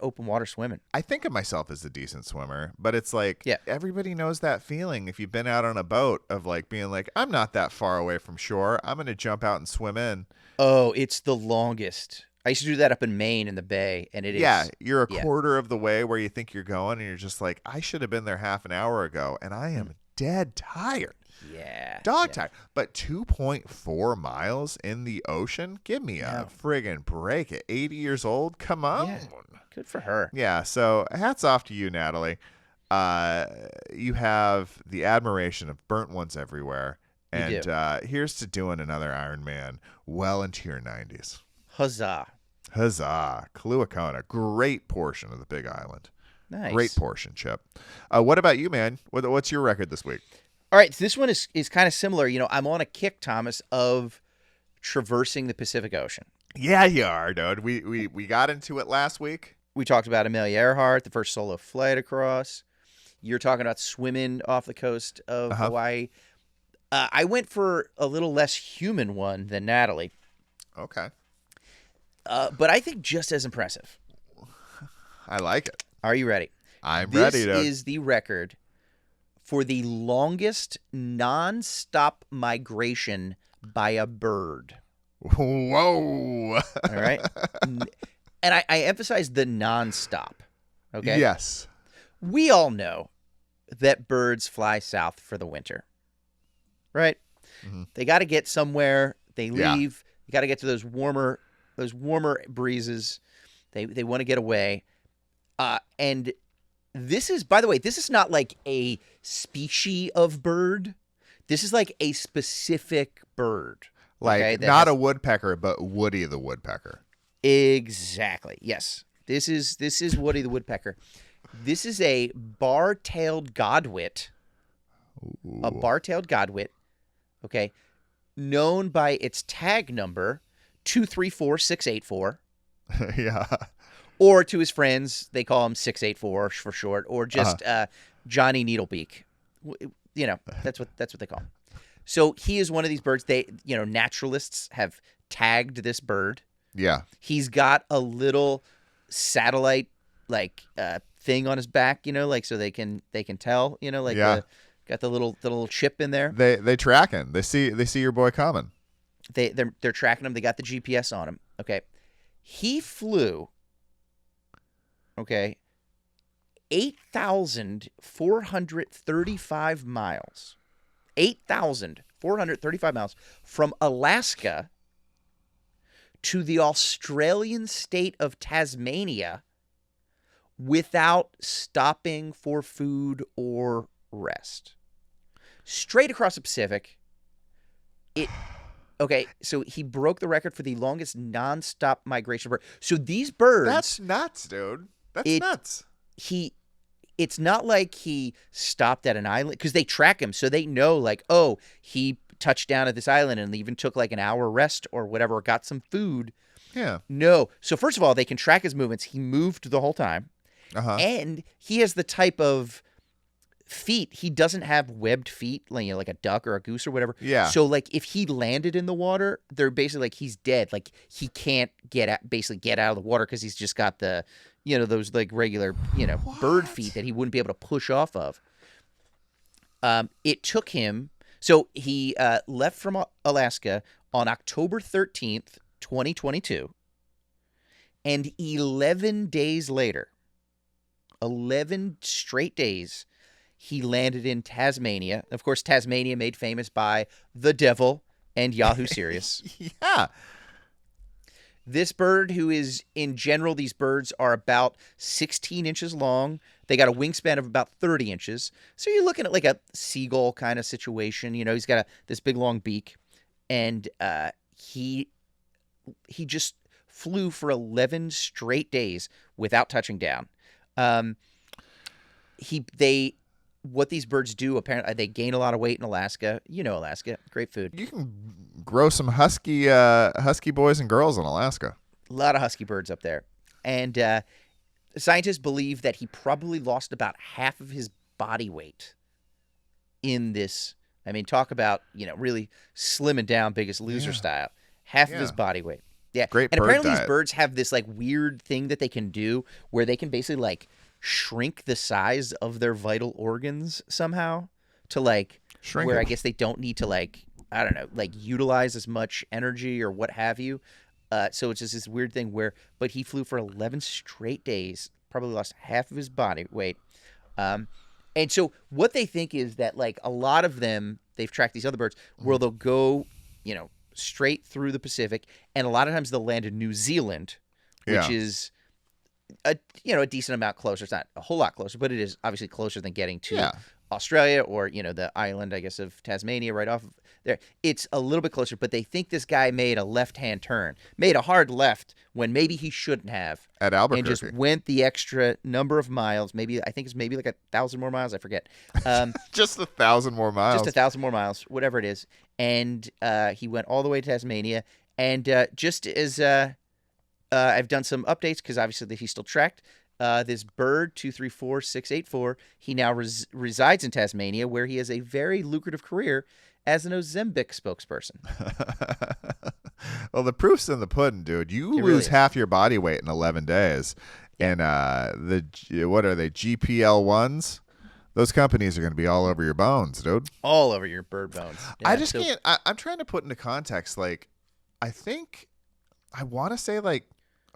open water swimming. I think of myself as a decent swimmer, but it's like everybody knows that feeling if you've been out on a boat of like being like, I'm not that far away from shore, I'm going to jump out and swim in. Oh, it's the longest. I used to do that up in Maine in the bay, and it is. Yeah, you're a quarter of the way where you think you're going, and you're just like, I should have been there half an hour ago, and I am dead tired. Yeah. Dog tired. But 2.4 miles in the ocean? Give me a friggin' break at 80 years old. Come on. Yeah. Good for her. Yeah, so hats off to you, Natalie. You have the admiration of burnt ones everywhere. And here's to doing another Ironman well into your 90s. Huzzah. Huzzah. Kailua Kona. Great portion of the Big Island. Nice. Great portion, Chip. What about you, man? What's your record this week? All right, so this one is kind of similar. You know, I'm on a kick, Thomas, of traversing the Pacific Ocean. Yeah, you are, dude. We got into it last week. We talked about Amelia Earhart, the first solo flight across. You're talking about swimming off the coast of Hawaii. I went for a little less human one than Natalie. Okay. But I think just as impressive. I like it. Are you ready? I'm ready, dude. This is the record for the longest nonstop migration by a bird. Whoa. All right. And I emphasize the nonstop. Okay. Yes. We all know that birds fly south for the winter. Right? Mm-hmm. They got to get somewhere. They leave. Yeah. You got to get to those warmer breezes. They want to get away. And this is, by the way, this is not like a species of bird. This is like a specific bird. Like not a woodpecker, but Woody the woodpecker. Exactly. Yes. This is Woody the woodpecker. This is a bar-tailed Godwit. Ooh. A bar-tailed Godwit. Okay. Known by its tag number 234-684. Yeah. Or to his friends, they call him 684 for short, or just Johnny Needlebeak. That's what they call him. So he is one of these birds. Naturalists have tagged this bird. Yeah. He's got a little satellite thing on his back, so they can tell, got the little chip in there. They track him. They see your boy coming. They're tracking him. They got the GPS on him. Okay. He flew 8,435 miles. 8,435 miles from Alaska to the Australian state of Tasmania without stopping for food or rest. Straight across the Pacific. So he broke the record for the longest nonstop migration bird. So these birds... That's nuts, dude. That's nuts. It's not like he stopped at an island, because they track him, so they know, he touched down at this island and even took an hour rest or whatever, got some food. Yeah. No. So first of all, they can track his movements. He moved the whole time. And he has the type of feet. He doesn't have webbed feet, like a duck or a goose or whatever. Yeah. So if he landed in the water, they're basically he's dead. He can't get out of the water because he's just got the, those regular, bird feet that he wouldn't be able to push off of. It took him. So he left from Alaska on October 13th, 2022. And 11 days later, 11 straight days, he landed in Tasmania. Of course, Tasmania made famous by the devil and Yahoo Serious. Yeah. This bird, who is, in general, these birds are about 16 inches long. They got a wingspan of about 30 inches. So you're looking at a seagull kind of situation. He's got this big, long beak. And he just flew for 11 straight days without touching down. What these birds do, apparently, they gain a lot of weight in Alaska. Alaska, great food. You can grow some husky boys and girls in Alaska. A lot of husky birds up there. And scientists believe that he probably lost about half of his body weight in this. I mean, talk about, really slimming down Biggest Loser style. Half of his body weight. Yeah. Great and bird apparently diet. These birds have this weird thing that they can do where they can basically shrink the size of their vital organs somehow to shrink where it. I guess they don't need to I don't know, utilize as much energy or what have you. So it's just this weird thing but he flew for 11 straight days, probably lost half of his body weight. And so what they think is that a lot of them, they've tracked these other birds where they'll go, straight through the Pacific, and a lot of times they'll land in New Zealand, which is a decent amount closer. It's not a whole lot closer, but it is obviously closer than getting to Australia or, the island, I guess, of Tasmania right off of there. It's a little bit closer, but they think this guy made a left-hand turn, made a hard left when maybe he shouldn't have. At Albuquerque. And just went the extra number of miles. I think it's maybe 1,000 more miles. I forget. Just 1,000 more miles. Just 1,000 more miles, whatever it is. And he went all the way to Tasmania. And just as I've done some updates, because obviously he's still tracked. This bird, 234-684, he now resides in Tasmania, where he has a very lucrative career as an Ozempic spokesperson. Well, the proof's in the pudding, dude. You It lose really is. half your body weight in 11 days. And what are they, GPL-1s? Those companies are going to be all over your bones, dude. All over your bird bones. I just can't. I'm trying to put into context, I want to say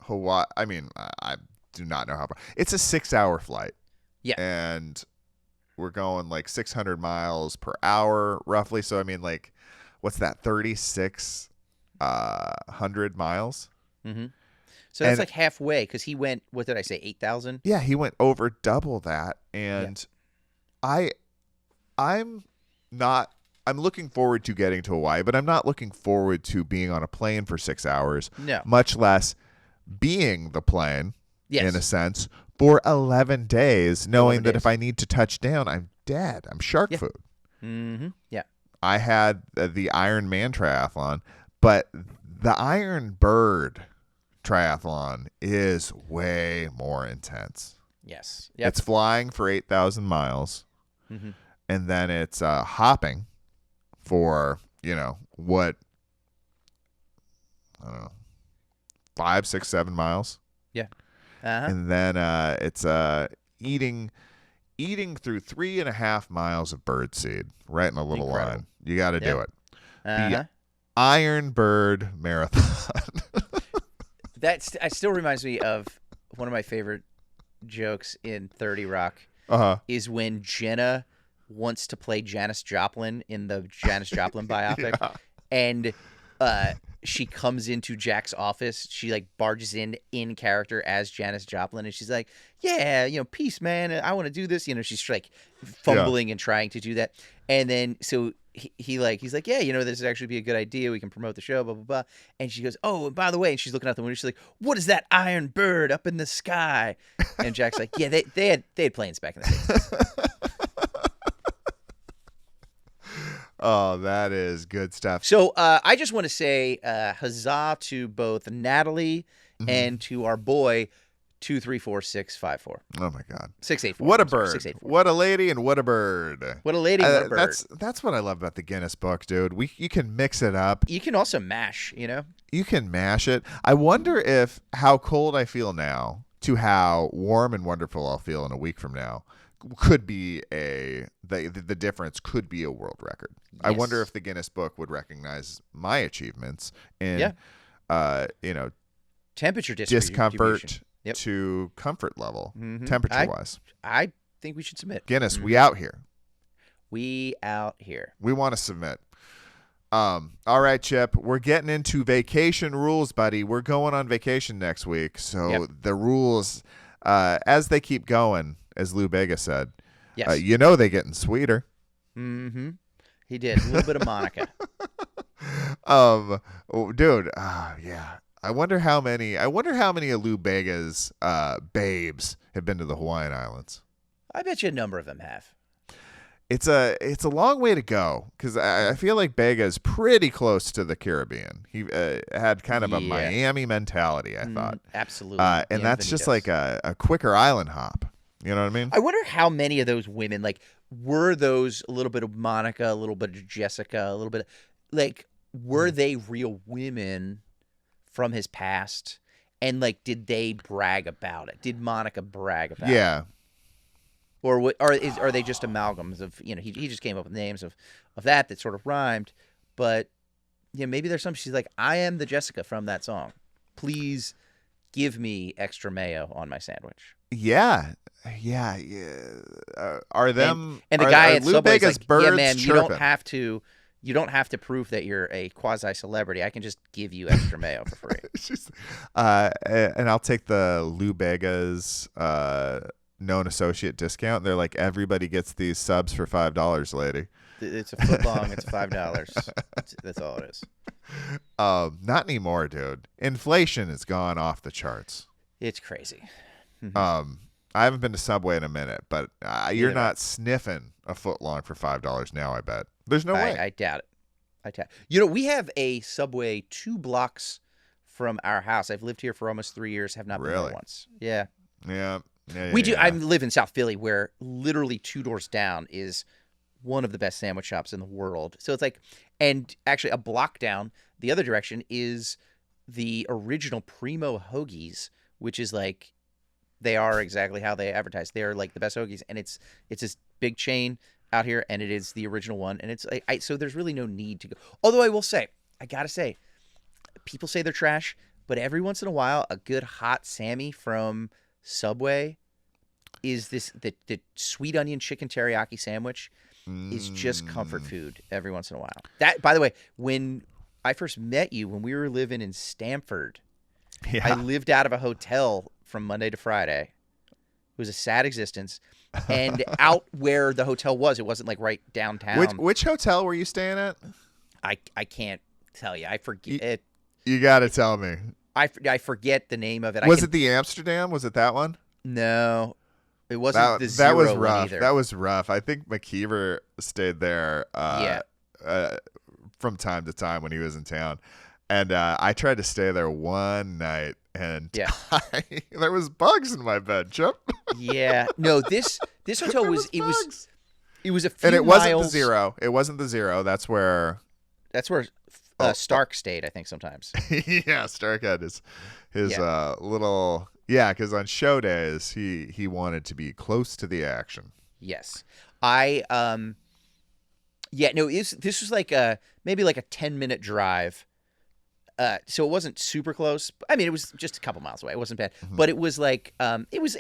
Hawaii. I mean, I do not know how far. It's a 6-hour flight. Yeah. And we're going 600 miles per hour roughly. So I mean, what's that? 3,600 miles. Mm-hmm. So that's halfway, because he went, what did I say, 8,000? Yeah, he went over double that. And I'm looking forward to getting to Hawaii, but I'm not looking forward to being on a plane for 6 hours. No. Much less being the plane, Yes. in a sense, for 11 days, knowing 11 that days. if I need to touch down, I'm dead. I'm shark food. Mm-hmm. Yeah. I had the Ironman triathlon, but The Iron Bird triathlon is way more intense. Yes. Yep. It's flying for 8,000 miles, and then it's hopping for, what, I don't know, 5, 6, 7 miles. Yeah. And then it's eating through 3.5 miles of birdseed right in a little line. You got to do it. The Iron Bird Marathon. That still reminds me of one of my favorite jokes in 30 Rock is when Jenna wants to play Janis Joplin in the Janis Joplin biopic. Yeah. And she comes into Jack's office. She like barges in character as Janis Joplin, and she's like, "Yeah, peace, man. I want to do this." She's like fumbling and trying to do that, and then so he's like, "Yeah, this would actually be a good idea. We can promote the show, blah blah blah." And she goes, "Oh, and by the way," and she's looking out the window. She's like, "What is that iron bird up in the sky?" And Jack's like, "Yeah, they had planes back in the day." Oh, that is good stuff. So I just want to say huzzah to both Natalie and to our boy 234654. Oh my God, 684. What a bird! What a lady and what a bird! What a lady! What a bird! That's what I love about the Guinness book, dude. You can mix it up. You can also mash. You can mash it. I wonder if how cold I feel now to how warm and wonderful I'll feel in a week from now could be the difference could be a world record. Yes. I wonder if the Guinness book would recognize my achievements in temperature discomfort to comfort level, temperature wise. I think we should submit. Guinness, we out here. We out here. We want to submit. All right, Chip, we're getting into vacation rules, buddy. We're going on vacation next week. So the rules, as they keep going, as Lou Bega said, yes. They're getting sweeter. Mm-hmm. He did. A little bit of Monica. Dude, yeah. I wonder how many of Lou Bega's babes have been to the Hawaiian Islands. I bet you a number of them have. It's a long way to go because I feel like Bega is pretty close to the Caribbean. He had kind of a Miami mentality, I thought. Absolutely. And that's just like a quicker island hop. You know what I mean? I wonder how many of those women, were those a little bit of Monica, a little bit of Jessica, a little bit of, were they real women from his past? And, did they brag about it? Did Monica brag about it? Yeah. Or are they just amalgams of, he just came up with names of that sort of rhymed. But, maybe there's some, she's like, I am the Jessica from that song. Please give me extra mayo on my sandwich. Yeah. Are them and the guy at Lou Subway's Bega's like, birds yeah, man, chirping? you don't have to prove that you're a quasi celebrity. I can just give you extra mayo for free. And I'll take the Lou Bega's known associate discount. They're like, everybody gets these subs for $5, lady. It's a foot long. It's $5. That's all it is. Not anymore, dude. Inflation has gone off the charts. It's crazy. I haven't been to Subway in a minute, but you're not sniffing a foot long for $5 now, I bet. There's no way. I doubt it. We have a Subway 2 blocks from our house. I've lived here for almost 3 years, have not been there once. Yeah. Yeah. We do. I live in South Philly, where literally 2 doors down is one of the best sandwich shops in the world. So it's and actually a block down the other direction is the original Primo Hoagies, which is they are exactly how they advertise. They are the best hoagies, and it's this big chain out here, and it is the original one. And it's so there's really no need to go. Although I gotta say, people say they're trash, but every once in a while, a good hot Sammy from Subway is the sweet onion chicken teriyaki sandwich is just comfort food every once in a while. That, by the way, when I first met you, when we were living in Stamford, I lived out of a hotel from Monday to Friday. It was a sad existence. And out where the hotel was, it wasn't right downtown. Which hotel were you staying at? I can't tell you. I forget it. You got to tell me. I forget the name of it. Was it the Amsterdam? Was it that one? No. It wasn't the That was Zero rough. one either. That was rough. I think McKeever stayed there from time to time when he was in town. And I tried to stay there one night, and Yeah. there was bugs in my bed, Chip. Yeah. No, this hotel was a few and it miles. wasn't the zero. It wasn't the zero. That's where Stark stayed, I think, sometimes. Yeah, Stark had his little because on show days he wanted to be close to the action. Yes. This was like maybe like a 10-minute drive. So it wasn't super close. I mean, it was just a couple miles away. It wasn't bad, but it was like it was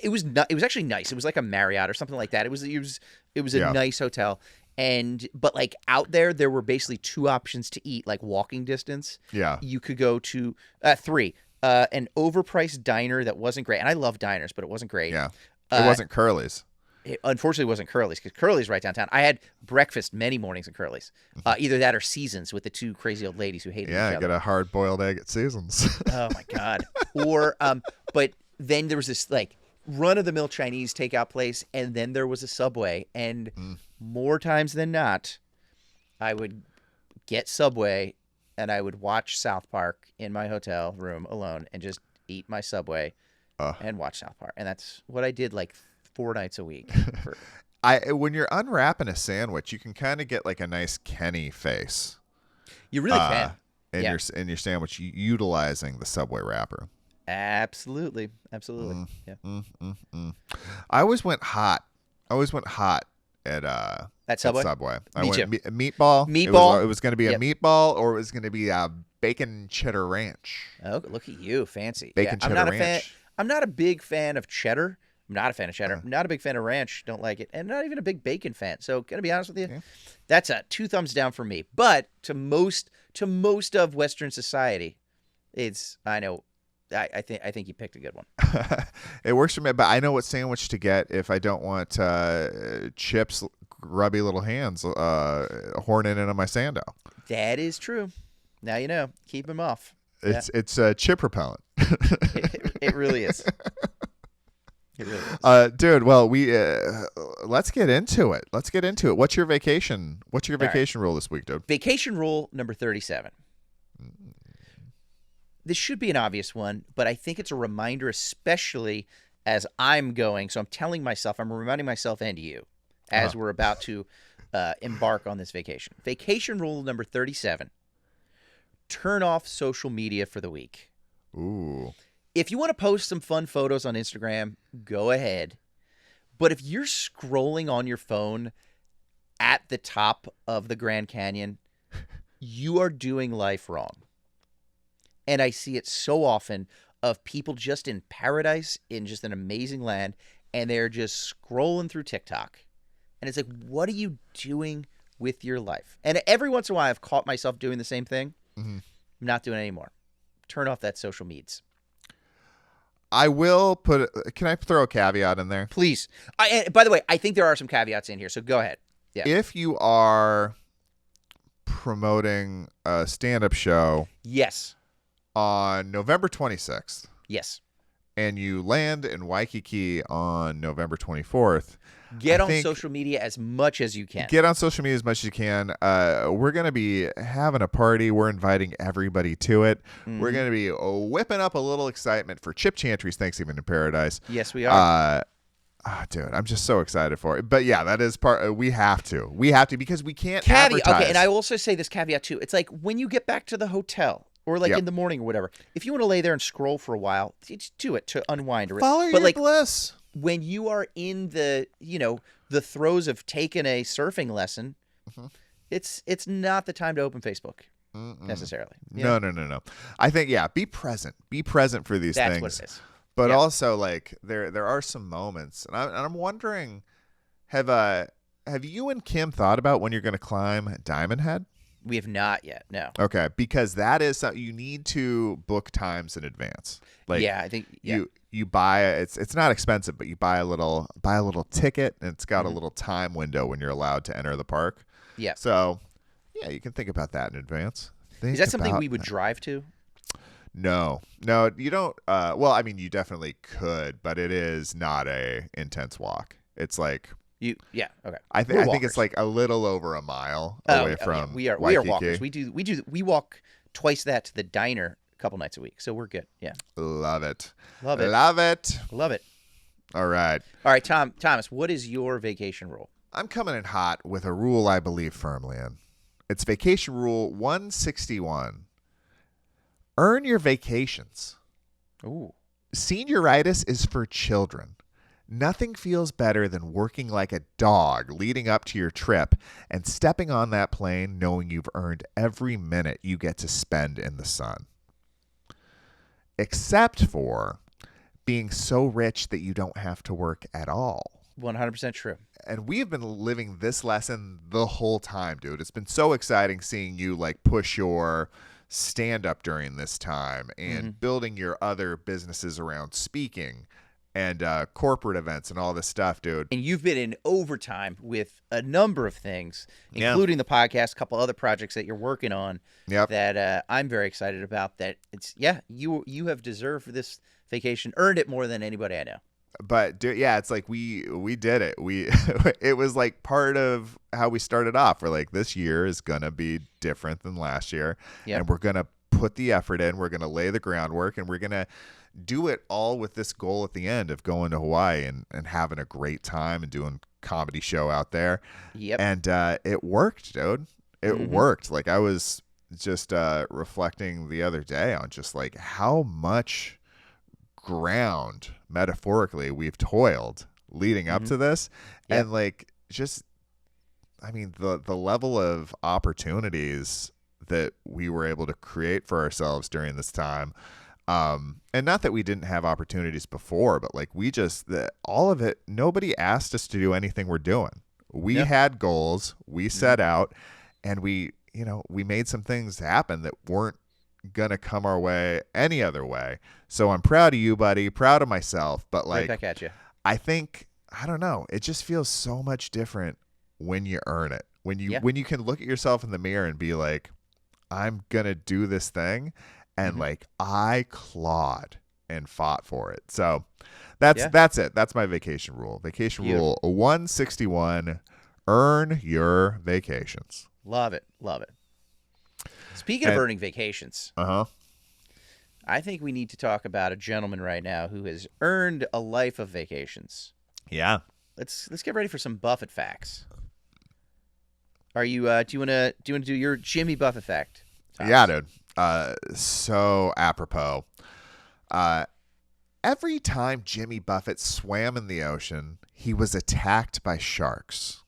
actually nice. It was like a Marriott or something like that. It was a nice hotel. But like out there were basically two options to eat, like walking distance. Yeah. You could go to three. An overpriced diner that wasn't great. And I love diners, but it wasn't great. Yeah. It wasn't Curly's. It unfortunately wasn't Curly's, because Curly's right downtown. I had breakfast many mornings at Curly's. Either that or Seasons with the two crazy old ladies who hated each other. Yeah, get a hard-boiled egg at Seasons. Oh, my God. Or, but then there was this, like, run-of-the-mill Chinese takeout place, and then there was a Subway. And more times than not, I would get Subway, and I would watch South Park in my hotel room alone and just eat my Subway and watch South Park. And that's what I did, like, 4 nights a week. When you're unwrapping a sandwich, you can kind of get like a nice Kenny face. You really can. In your sandwich, utilizing the Subway wrapper. Absolutely. Yeah. I always went hot at Subway. At Subway. Me I too. went meatball. Meatball. It was going to be a meatball, or it was going to be a bacon cheddar ranch. Oh, look at you, fancy. Bacon cheddar ranch. I'm not a big fan of cheddar. I'm not a fan of cheddar. I'm not a big fan of ranch. Don't like it. And not even a big bacon fan. So, gonna be honest with you, that's a 2 thumbs down for me. But to most of Western society, I think you picked a good one. It works for me, but I know what sandwich to get if I don't want Chip's grubby little hands horning into my sando. That is true. Now you know. Keep them off. It's chip repellent. It really is. It really is. Dude, well, let's get into it. What's your vacation rule this week, dude? Vacation rule number 37. This should be an obvious one, but I think it's a reminder, especially as I'm going. So I'm reminding myself and you as we're about to embark on this vacation. Vacation rule number 37. Turn off social media for the week. Ooh. If you want to post some fun photos on Instagram, go ahead. But if you're scrolling on your phone at the top of the Grand Canyon, you are doing life wrong. And I see it so often of people just in paradise, in just an amazing land, and they're just scrolling through TikTok. And it's like, what are you doing with your life? And every once in a while, I've caught myself doing the same thing. Mm-hmm. I'm not doing it anymore. Turn off that social meds. I will can I throw a caveat in there? Please. By the way, I think there are some caveats in here, so go ahead. Yeah. If you are promoting a stand-up show. Yes. On November 26th. Yes. And you land in Waikiki on November 24th. Get on social media as much as you can. Get on social media as much as you can. We're going to be having a party. We're inviting everybody to it. Mm-hmm. We're going to be whipping up a little excitement for Chip Chantry's Thanksgiving in Paradise. Yes, we are. Dude, I'm just so excited for it. But yeah, that is part. We have to because we can't advertise. Okay, and I will also say this caveat too. It's like when you get back to the hotel. Or like in the morning or whatever. If you want to lay there and scroll for a while, just do it to unwind. Follow your bliss. When you are in the throes of taking a surfing lesson, it's not the time to open Facebook necessarily. No. I think be present. Be present for these things. That's what it is. But also like there are some moments, and I'm wondering, have you and Kim thought about when you're going to climb Diamond Head? We have not yet. No. Okay, because that is something you need to book times in advance. Like I think you buy it's not expensive, but you buy a little ticket, and it's got a little time window when you're allowed to enter the park. Yeah. So you can think about that in advance. Is that something we would drive to? No, you don't. Well, I mean, you definitely could, but it is not a intense walk. It's like. Okay. I think it's like a little over a mile away from. We are Waikiki. walkers. We walk twice that to the diner a couple nights a week. So we're good. Yeah. Love it. Love it. Love it. Love it. All right. All right, Thomas, what is your vacation rule? I'm coming in hot with a rule I believe firmly in. It's vacation rule 161. Earn your vacations. Ooh. Senioritis is for children. Nothing feels better than working like a dog leading up to your trip and stepping on that plane knowing you've earned every minute you get to spend in the sun. Except for being so rich that you don't have to work at all. 100% true. And we've been living this lesson the whole time, dude. It's been so exciting seeing you like push your stand up during this time and building your other businesses around speaking and corporate events and all this stuff, dude. And you've been in overtime with a number of things, including the podcast, a couple other projects that you're working on that I'm very excited about. That it's, you have deserved this vacation, earned it more than anybody I know. But dude, it's like we did it. It was like part of how we started off. We're like, this year is gonna be different than last year, and we're gonna put the effort in. We're gonna lay the groundwork, and we're gonna do it all with this goal at the end of going to Hawaii and having a great time and doing comedy show out there. Yep. And it worked, dude. It worked. Like I was just reflecting the other day on just like how much ground metaphorically we've toiled leading up to this, and like just the level of opportunities that we were able to create for ourselves during this time, and not that we didn't have opportunities before, but like we just all of it, nobody asked us to do anything we're doing. We had goals, we set out, and we made some things happen that weren't gonna come our way any other way. So I'm proud of you, buddy, proud of myself, but like right back at you. I think, I don't know, it just feels so much different when you earn it, when you can look at yourself in the mirror and be like, I'm gonna do this thing, and like I clawed and fought for it. So that's it. That's my vacation rule. Rule 161. Earn your vacations. Love it. Speaking of earning vacations, I think we need to talk about a gentleman right now who has earned a life of vacations. Yeah. Let's get ready for some Buffett facts. Are you? Do you want to do your Jimmy Buffett fact, Thomas? Yeah, dude. So apropos. Every time Jimmy Buffett swam in the ocean, he was attacked by sharks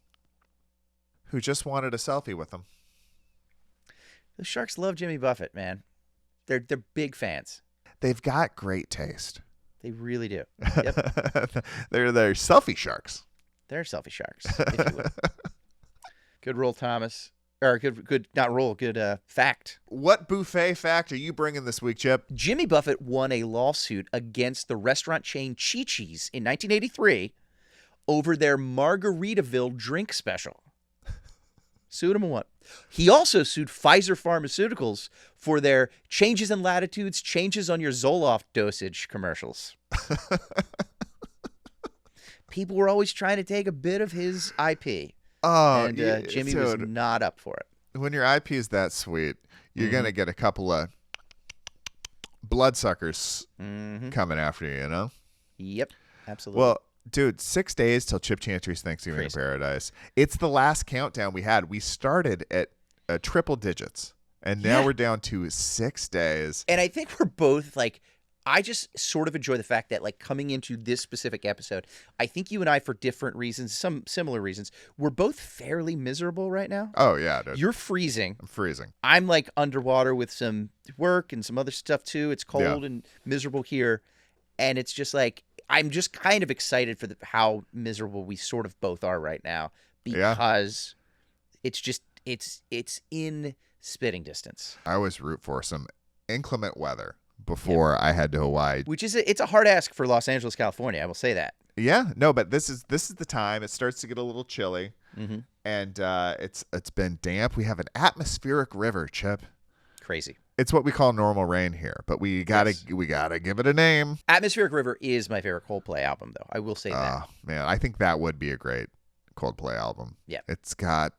who just wanted a selfie with him. The sharks love Jimmy Buffett, man. They're big fans. They've got great taste. They really do. Yep. They're selfie sharks. They're selfie sharks, if you will. Good roll, Thomas. Or good, not roll, good fact. What buffet fact are you bringing this week, Chip? Jimmy Buffett won a lawsuit against the restaurant chain Chi-Chi's in 1983 over their Margaritaville drink special. Sued him and what? He also sued Pfizer Pharmaceuticals for their changes in latitudes, changes on your Zoloft dosage commercials. People were always trying to take a bit of his IP. Oh, and Jimmy was not up for it. When your IP is that sweet, you're going to get a couple of bloodsuckers coming after you, you know? Yep, absolutely. Well, dude, 6 days till Chip Chantry's Thanksgiving in Paradise. It's the last countdown we had. We started at triple digits, and now we're down to 6 days. And I think we're both like, I just sort of enjoy the fact that like coming into this specific episode, I think you and I, for different reasons, some similar reasons, we're both fairly miserable right now. Oh, yeah, dude. You're freezing. I'm freezing. I'm like underwater with some work and some other stuff too. It's cold and miserable here. And it's just like, I'm just kind of excited for how miserable we sort of both are right now, because it's just, it's in spitting distance. I always root for some inclement weather before I head to Hawaii, which is it's a hard ask for Los Angeles, California. I will say that. Yeah, no, but this is the time. It starts to get a little chilly, and it's been damp. We have an atmospheric river, Chip. Crazy. It's what we call normal rain here, but we gotta give it a name. Atmospheric River is my favorite Coldplay album, though. I will say that. Oh man, I think that would be a great Coldplay album. Yeah, it's got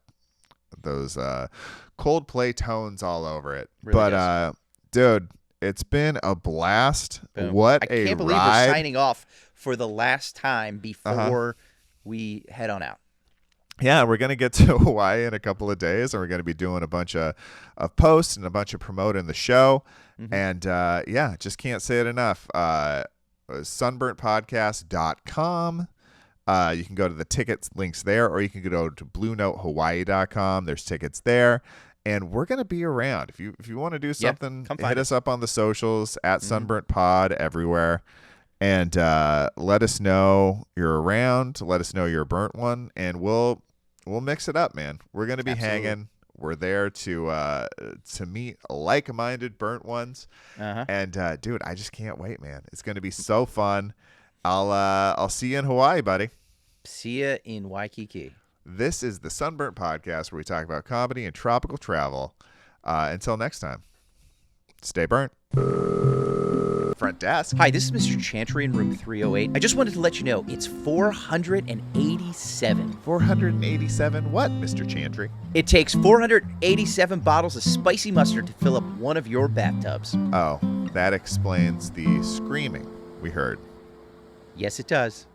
Coldplay tones all over it. Really but does. dude, it's been a blast. Boom. What I a can't believe ride. we're signing off for the last time before we head on out. Yeah, we're going to get to Hawaii in a couple of days, and we're going to be doing a bunch of posts and a bunch of promoting the show. And yeah, just can't say it enough. Sunburntpodcast.com. You can go to the tickets links there, or you can go to BlueNoteHawaii.com. There's tickets there. And we're going to be around. If you want to do something, hit us up on the socials at Sunburnt Pod everywhere. And let us know you're around. Let us know you're a burnt one, and we'll mix it up, man. We're going to be hanging. We're there to meet like-minded burnt ones. And dude, I just can't wait, man. It's going to be so fun. I'll see you in Hawaii, buddy. See you in Waikiki. This is the Sunburnt Podcast, where we talk about comedy and tropical travel. Until next time, stay burnt. Front desk. Hi, this is Mr. Chantry in room 308. I just wanted to let you know it's 487. 487 what, Mr. Chantry? It takes 487 bottles of spicy mustard to fill up one of your bathtubs. Oh, that explains the screaming we heard. Yes, it does.